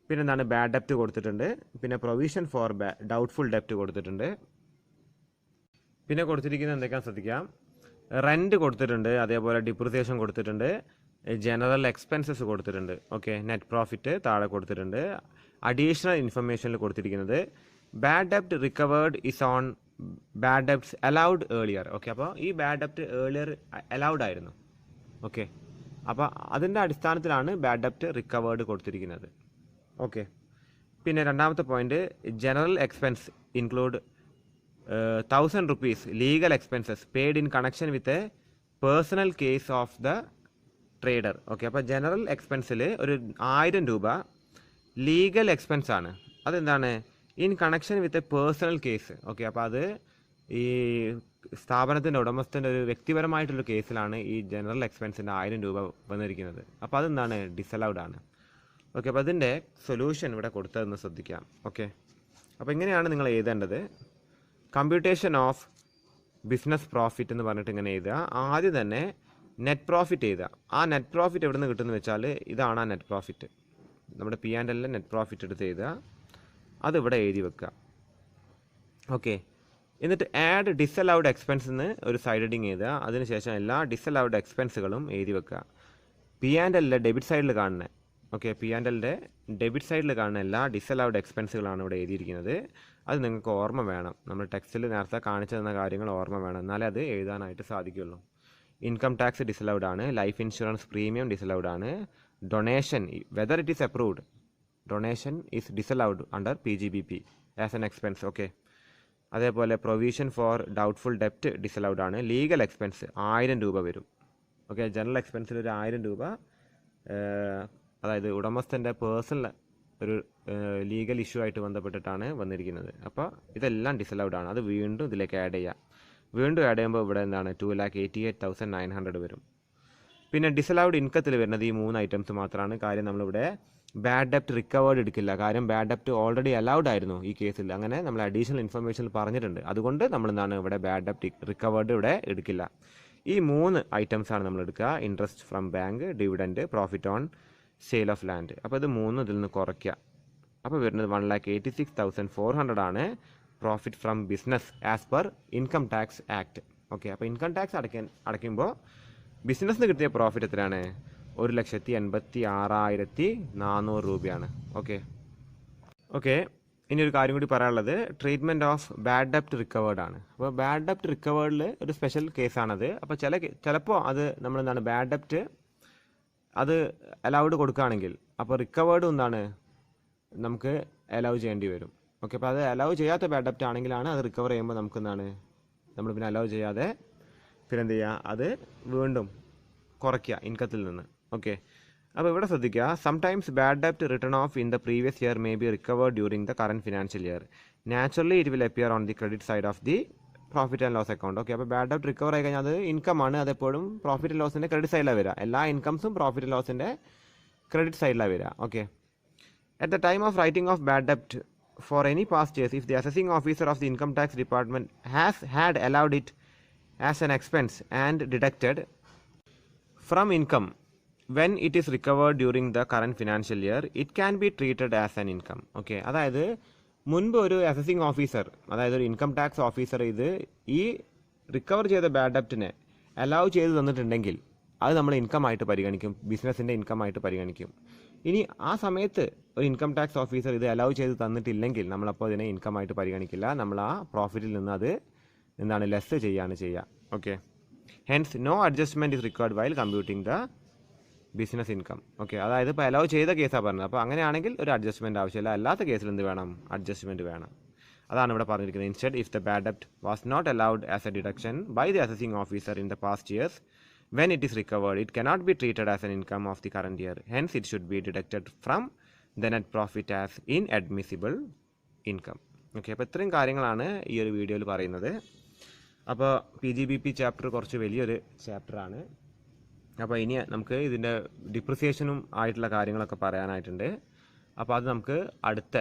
പിന്നെ എന്താണ് ബാഡ് ഡെപ്റ്റ് കൊടുത്തിട്ടുണ്ട്, പിന്നെ പ്രൊവിഷൻ ഫോർ ഡൗട്ട്ഫുൾ ഡെപ്റ്റ് കൊടുത്തിട്ടുണ്ട്. പിന്നെ കൊടുത്തിരിക്കുന്നത് എന്തൊക്കെയാണെന്ന് ശ്രദ്ധിക്കാം. റെൻറ്റ് കൊടുത്തിട്ടുണ്ട്, അതേപോലെ ഡിപ്രിസിയേഷൻ കൊടുത്തിട്ടുണ്ട്, ജനറൽ എക്സ്പെൻസസ് കൊടുത്തിട്ടുണ്ട്. ഓക്കെ, നെറ്റ് പ്രോഫിറ്റ് താഴെ കൊടുത്തിട്ടുണ്ട്. അഡീഷണൽ ഇൻഫർമേഷനിൽ കൊടുത്തിരിക്കുന്നത് ബാഡ് ഡെപ്റ്റ് recovered is on bad debts allowed earlier. Okay, അപ്പോൾ ഈ ബാഡ് ഡെപ്റ്റ് ഏർലിയർ അലൗഡ് ആയിരുന്നു. ഓക്കെ, അപ്പോൾ അതിൻ്റെ അടിസ്ഥാനത്തിലാണ് ബാഡ് ഡെപ്റ്റ് റിക്കവേർഡ് കൊടുത്തിരിക്കുന്നത്. ഓക്കെ, പിന്നെ 2ാമത്തെ point, general expense include 1000 rupees legal expenses paid in connection with a personal case of the trader. Okay, അപ്പോൾ ജനറൽ എക്സ്പെൻസിൽ ഒരു 1000 രൂപ ലീഗൽ എക്സ്പെൻസ് ആണ്. അതെന്താണ്, in connection with a personal case. Okay, അപ്പോൾ അത് ഈ സ്ഥാപനത്തിൻ്റെ ഉടമസ്ഥൻ്റെ ഒരു വ്യക്തിപരമായിട്ടുള്ള കേസിലാണ് ഈ ജനറൽ എക്സ്പെൻസിൻ്റെ 1000 രൂപ വന്നിരിക്കുന്നത്. അപ്പോൾ അതെന്താണ്, ഡിസലൗഡ് ആണ്. ഓക്കെ, അപ്പോൾ അതിൻ്റെ സൊല്യൂഷൻ ഇവിടെ കൊടുത്തതെന്ന് ശ്രദ്ധിക്കാം. ഓക്കെ, അപ്പോൾ ഇങ്ങനെയാണ് നിങ്ങൾ എഴുതേണ്ടത്. കമ്പ്യൂട്ടേഷൻ ഓഫ് ബിസിനസ് പ്രോഫിറ്റ് എന്ന് പറഞ്ഞിട്ട് ഇങ്ങനെ എഴുതുക. ആദ്യം തന്നെ നെറ്റ് പ്രോഫിറ്റ് എഴുതുക. ആ നെറ്റ് പ്രോഫിറ്റ് എവിടെ നിന്ന് കിട്ടുമെന്ന് വെച്ചാൽ ഇതാണ് ആ നെറ്റ് പ്രോഫിറ്റ്. നമ്മുടെ P&L നെറ്റ് പ്രോഫിറ്റ് എടുത്ത് എഴുതുക, അതിവിടെ എഴുതി വെക്കുക. ഓക്കെ, എന്നിട്ട് ആഡ് ഡിസലൗഡ് എക്സ്പെൻസ് എന്ന് ഒരു സൈഡ് ഹെഡിങ് എഴുതുക. അതിനുശേഷം എല്ലാ ഡിസലൗഡ് എക്സ്പെൻസുകളും എഴുതി വെക്കുക. P&L ഡെബിറ്റ് സൈഡിൽ കാണുന്നത്. ഓക്കെ, P&L ഡെബിറ്റ് സൈഡിൽ കാണുന്ന എല്ലാ ഡിസലൗഡ് എക്സ്പെൻസുകളാണ് ഇവിടെ എഴുതിയിരിക്കുന്നത്. അത് നിങ്ങൾക്ക് ഓർമ്മ വേണം. നമ്മൾ ടെക്സ്റ്റിൽ നേരത്തെ കാണിച്ചു തന്ന കാര്യങ്ങൾ ഓർമ്മ വേണം, എന്നാലേ അത് എഴുതാനായിട്ട് സാധിക്കുള്ളൂ. ഇൻകം ടാക്സ് ഡിസലൗഡ് ആണ്, ലൈഫ് ഇൻഷുറൻസ് പ്രീമിയം ഡിസലൗഡ് ആണ്, donation whether it is approved donation is disallowed under PGBP as an expense. Okay. അതേപോലെ പ്രൊവിഷൻ ഫോർ ഡൗട്ട്ഫുൾ ഡെപ്റ്റ് ഡിസലൗഡ് ആണ്. ലീഗൽ എക്സ്പെൻസ് 1000 രൂപ വരും. ഓക്കെ. ജനറൽ എക്സ്പെൻസിൽ ഒരു 1000 രൂപ, അതായത് ഉടമസ്ഥൻ്റെ പേഴ്സണൽ ഒരു ലീഗൽ ഇഷ്യൂ ആയിട്ട് ബന്ധപ്പെട്ടിട്ടാണ് വന്നിരിക്കുന്നത്. അപ്പോൾ ഇതെല്ലാം ഡിസലൗഡ് ആണ്. അത് വീണ്ടും ഇതിലേക്ക് ആഡ് ചെയ്യാം. വീണ്ടും ആഡ് ചെയ്യുമ്പോൾ ഇവിടെ എന്താണ് 2,88,900 വരും. പിന്നെ ഡിസലൗഡ് ഇൻകത്തിൽ വരുന്നത് ഈ 3 ഐറ്റംസ് മാത്രമാണ്. കാര്യം നമ്മളിവിടെ ബാഡ് ഡെപ്റ്റ് റിക്കവേർഡ് എടുക്കില്ല. കാര്യം ബാഡ് ഡെപ്റ്റ് ഓൾറെഡി അലൗഡ് ആയിരുന്നു ഈ കേസിൽ. അങ്ങനെ നമ്മൾ അഡീഷണൽ ഇൻഫർമേഷൻ പറഞ്ഞിട്ടുണ്ട്. അതുകൊണ്ട് നമ്മൾ എന്താണ് ഇവിടെ ബാഡ് ഡെപ്റ്റ് റിക്കവേർഡ് ഇവിടെ എടുക്കില്ല. ഈ 3 ഐറ്റംസാണ് നമ്മൾ എടുക്കുക. Interest from bank, dividend, profit on sale of land. അപ്പോൾ ഇത് 3 ഇതിൽ നിന്ന് കുറയ്ക്കുക. അപ്പോൾ വരുന്നത് 1,86,400 ആണ് profit from business as per income tax act. Okay. അപ്പോൾ ഇൻകം ടാക്സ് അടയ്ക്കുമ്പോൾ ബിസിനസ്സിന് കിട്ടിയ പ്രോഫിറ്റ് എത്രയാണ്? 1,86,400 രൂപയാണ്. ഓക്കെ. ഓക്കെ. ഇനി ഒരു കാര്യം കൂടി പറയാനുള്ളത് ട്രീറ്റ്മെൻറ്റ് ഓഫ് ബാഡ് ഡെപ്റ്റ് റിക്കവേർഡ് ആണ്. അപ്പോൾ ബാഡ് ഡെപ്റ്റ് റിക്കവേർഡിൽ ഒരു സ്പെഷ്യൽ കേസാണത്. അപ്പോൾ ചിലപ്പോൾ അത് നമ്മളെന്താണ് ബാഡ് ഡെപ്റ്റ് അത് അലൗഡ് കൊടുക്കുകയാണെങ്കിൽ അപ്പോൾ റിക്കവേർഡ് എന്താണ് നമുക്ക് അലൗ ചെയ്യേണ്ടി വരും. ഓക്കെ. അപ്പോൾ അത് അലൗ ചെയ്യാത്ത ബാഡ് ഡെപ്റ്റ് ആണെങ്കിലാണ് അത് റിക്കവർ ചെയ്യുമ്പോൾ നമുക്ക് എന്താണ് നമ്മൾ പിന്നെ അലൗ ചെയ്യാതെ പിന്നെ എന്ത് ചെയ്യുക, അത് വീണ്ടും കുറയ്ക്കുക ഇൻകത്തിൽ നിന്ന്. ഓക്കെ. അപ്പോൾ ഇവിടെ ശ്രദ്ധിക്കുക, സംടൈംസ് ബാഡ് ഡെപ്റ്റ് written off in the previous year may be recovered during the current financial year. Naturally it will appear on the credit side of the profit and loss account. Okay. അപ്പോൾ bad ഡെപ്റ്റ് recover ആയി കഴിഞ്ഞാൽ അത് income ആണ്. അതെപ്പോഴും profit and ലോസിൻ്റെ credit സൈഡിലാണ് വരിക. എല്ലാ ഇൻകംസും പ്രോഫിറ്റ് ആൻഡ് ലോസിൻ്റെ ക്രെഡിറ്റ് സൈഡിലാണ് വരിക. Okay. At the time of writing off bad ഡെപ്റ്റ് for any past years, if the assessing officer of the income tax department has had allowed it as an expense and deducted from income when it is recovered during the current financial year, it can be treated as an income. Okay. അതായത് മുൻപ് ഒരു assessing officer, അതായത് ഒരു income tax officer ഇത് ഈ recover ചെയ്ത bad ഡെപ്റ്റിനെ allow ചെയ്ത് തന്നിട്ടുണ്ടെങ്കിൽ അത് നമ്മൾ ഇൻകം ആയിട്ട് പരിഗണിക്കും, ബിസിനസ്സിൻ്റെ ഇൻകം ആയിട്ട് പരിഗണിക്കും. ഇനി ആ സമയത്ത് ഒരു ഇൻകം ടാക്സ് ഓഫീസർ ഇത് അലൗ ചെയ്ത് തന്നിട്ടില്ലെങ്കിൽ നമ്മളപ്പോൾ ഇതിനെ ഇൻകം ആയിട്ട് പരിഗണിക്കില്ല. നമ്മൾ ആ പ്രോഫിറ്റിൽ നിന്ന് അത് എന്താണ് ലെസ് ചെയ്യാണ് ചെയ്യുക. Okay. Hence no adjustment is required while computing the business income. Okay. അതായത് ഇപ്പോൾ അലൗ ചെയ്ത കേസാണ് പറഞ്ഞത്. അപ്പോൾ അങ്ങനെയാണെങ്കിൽ ഒരു അഡ്ജസ്റ്റ്മെൻറ്റ് ആവശ്യമില്ല. അല്ലാത്ത കേസിൽ എന്ത് വേണം? അഡ്ജസ്റ്റ്മെൻറ്റ് വേണം. അതാണ് ഇവിടെ പറഞ്ഞിരിക്കുന്നത്. ഇൻസ്റ്റെഡ് ഇഫ് ദ ബാഡ് ഡെപ്റ്റ് was not allowed as a deduction by the assessing officer in the past years, when it is recovered, it cannot be treated as an income of the current year. Hence, it should be deducted from the net profit as inadmissible income. Okay. അപ്പോൾ ഇത്രയും കാര്യങ്ങളാണ് ഈ ഒരു വീഡിയോയിൽ പറയുന്നത്. അപ്പോൾ PGBP chapter കുറച്ച് വലിയൊരു ചാപ്റ്ററാണ്. അപ്പോൾ ഇനി നമുക്ക് ഇതിൻ്റെ ഡിപ്രിസിയേഷനും ആയിട്ടുള്ള കാര്യങ്ങളൊക്കെ പറയാനായിട്ടുണ്ട്. അപ്പോൾ അത് നമുക്ക് അടുത്ത